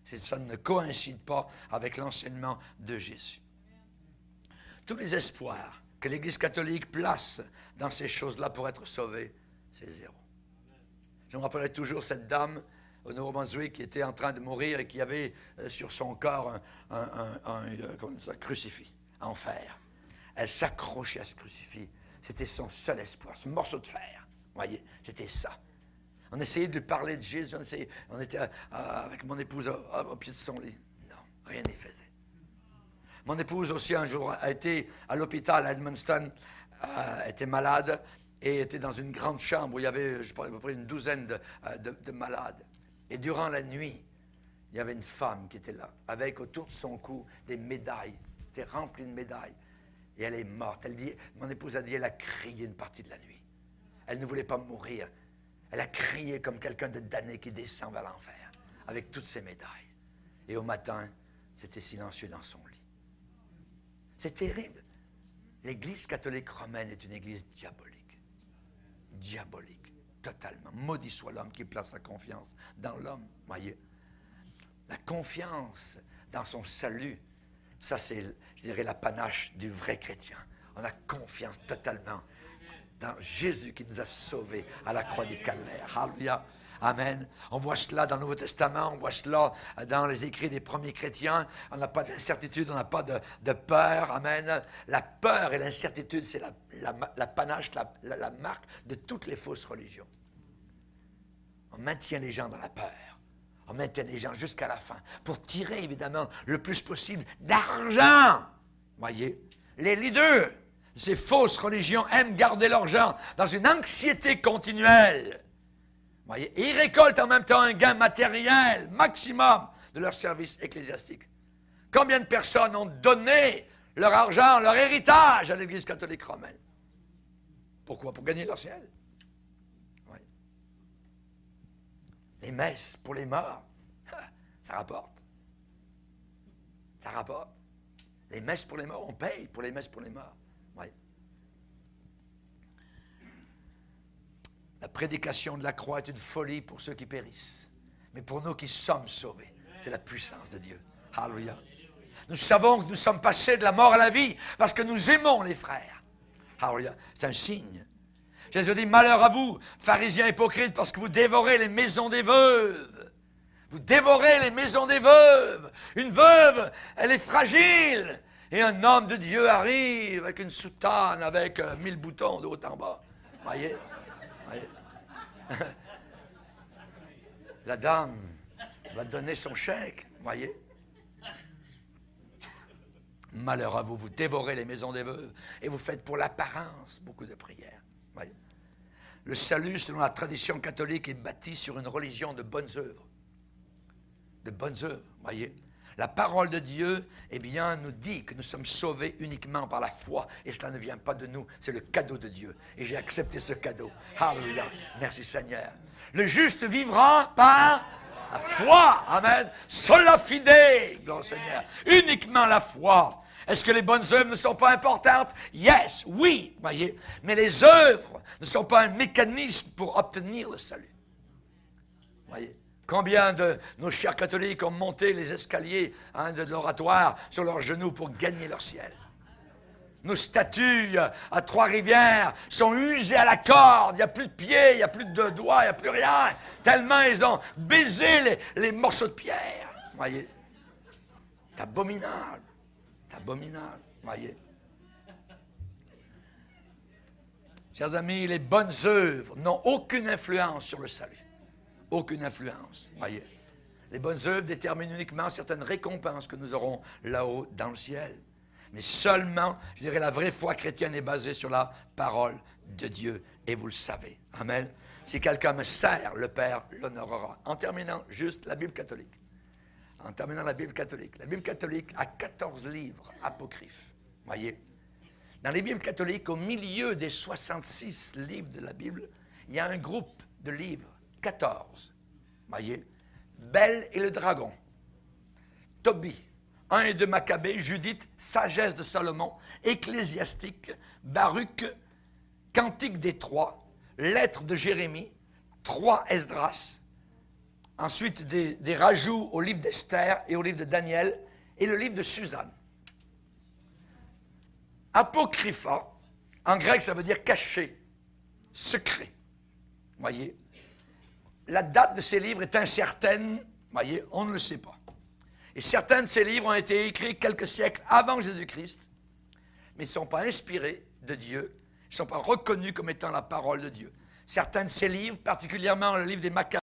Ça ne coïncide pas avec l'enseignement de Jésus. Tous les espoirs que l'Église catholique place dans ces choses-là pour être sauvée, c'est zéro. Je me rappellerai toujours cette dame au Nouveau-Brunswick qui était en train de mourir et qui avait sur son corps un crucifix en fer. Elle s'accrochait à ce crucifix. C'était son seul espoir, ce morceau de fer. Voyez, c'était ça. On essayait de lui parler de Jésus. On était avec mon épouse au pied de son lit. Non, rien n'y faisait. Mon épouse aussi un jour a été à l'hôpital à Edmundston, était malade et était dans une grande chambre où il y avait, je pense, à peu près une douzaine de malades. Et durant la nuit, il y avait une femme qui était là, avec autour de son cou des médailles. C'était rempli de médailles. Et elle est morte. Mon épouse a dit, elle a crié une partie de la nuit. Elle ne voulait pas mourir. Elle a crié comme quelqu'un de damné qui descend vers l'enfer, avec toutes ses médailles. Et au matin, c'était silencieux dans son lit. C'est terrible. L'Église catholique romaine est une église diabolique. Diabolique, totalement. Maudit soit l'homme qui place sa confiance dans l'homme. Voyez, la confiance dans son salut, ça c'est, je dirais, l'apanage du vrai chrétien. On a confiance totalement dans Jésus qui nous a sauvés à la croix du Calvaire. Alléluia. Amen. On voit cela dans le Nouveau Testament, on voit cela dans les écrits des premiers chrétiens. On n'a pas d'incertitude, on n'a pas de peur. Amen. La peur et l'incertitude, c'est l'apanage, la marque de toutes les fausses religions. On maintient les gens dans la peur. On maintient les gens jusqu'à la fin pour tirer, évidemment, le plus possible d'argent. Voyez, les leaders de ces fausses religions aiment garder leur gens dans une anxiété continuelle. Voyez, et ils récoltent en même temps un gain matériel maximum de leur service ecclésiastique. Combien de personnes ont donné leur argent, leur héritage à l'Église catholique romaine? Pourquoi? Pour gagner leur ciel. Oui. Les messes pour les morts, ça rapporte. Ça rapporte. Les messes pour les morts, on paye pour les messes pour les morts. Oui. La prédication de la croix est une folie pour ceux qui périssent. Mais pour nous qui sommes sauvés, c'est la puissance de Dieu. Alléluia. Nous savons que nous sommes passés de la mort à la vie parce que nous aimons les frères. Alléluia. C'est un signe. Jésus dit, malheur à vous, pharisiens hypocrites, parce que vous dévorez les maisons des veuves. Vous dévorez les maisons des veuves. Une veuve, elle est fragile. Et un homme de Dieu arrive avec une soutane, avec 1000 boutons de haut en bas. Voyez? Voyez? La dame va donner son chèque. Voyez? Malheur à vous, vous dévorez les maisons des veuves et vous faites pour l'apparence beaucoup de prières. Voyez? Le salut, selon la tradition catholique, est bâti sur une religion de bonnes œuvres. De bonnes œuvres, voyez. La parole de Dieu, eh bien, nous dit que nous sommes sauvés uniquement par la foi. Et cela ne vient pas de nous, c'est le cadeau de Dieu. Et j'ai accepté ce cadeau. Alléluia. Merci Seigneur. Le juste vivra par la foi. Amen. Sola fide, gloire au Seigneur. Uniquement la foi. Est-ce que les bonnes œuvres ne sont pas importantes? Yes, oui, voyez. Mais les œuvres ne sont pas un mécanisme pour obtenir le salut. Voyez. Combien de nos chers catholiques ont monté les escaliers de l'oratoire sur leurs genoux pour gagner leur ciel? Nos statues à Trois-Rivières sont usées à la corde. Il n'y a plus de pieds, il n'y a plus de doigts, il n'y a plus rien. Tellement ils ont baisé les morceaux de pierre. Voyez? C'est abominable. C'est abominable. Voyez? Chers amis, les bonnes œuvres n'ont aucune influence sur le salut. Aucune influence, voyez. Les bonnes œuvres déterminent uniquement certaines récompenses que nous aurons là-haut dans le ciel. Mais seulement, je dirais, la vraie foi chrétienne est basée sur la parole de Dieu. Et vous le savez. Amen. Si quelqu'un me sert, le Père l'honorera. En terminant, juste la Bible catholique. En terminant la Bible catholique. La Bible catholique a 14 livres apocryphes. Voyez. Dans les Bibles catholiques, au milieu des 66 livres de la Bible, il y a un groupe de livres. 14, voyez, Belle et le dragon, Tobie, 1 et 2 Maccabée, Judith, Sagesse de Salomon, Ecclésiastique, Baruch, Cantique des Trois, Lettres de Jérémie, 3 Esdras, ensuite des rajouts au livre d'Esther et au livre de Daniel, et le livre de Suzanne. Apocrypha, en grec ça veut dire caché, secret, voyez. La date de ces livres est incertaine, voyez, on ne le sait pas. Et certains de ces livres ont été écrits quelques siècles avant Jésus-Christ, mais ils ne sont pas inspirés de Dieu, ils ne sont pas reconnus comme étant la parole de Dieu. Certains de ces livres, particulièrement le livre des Maccabées,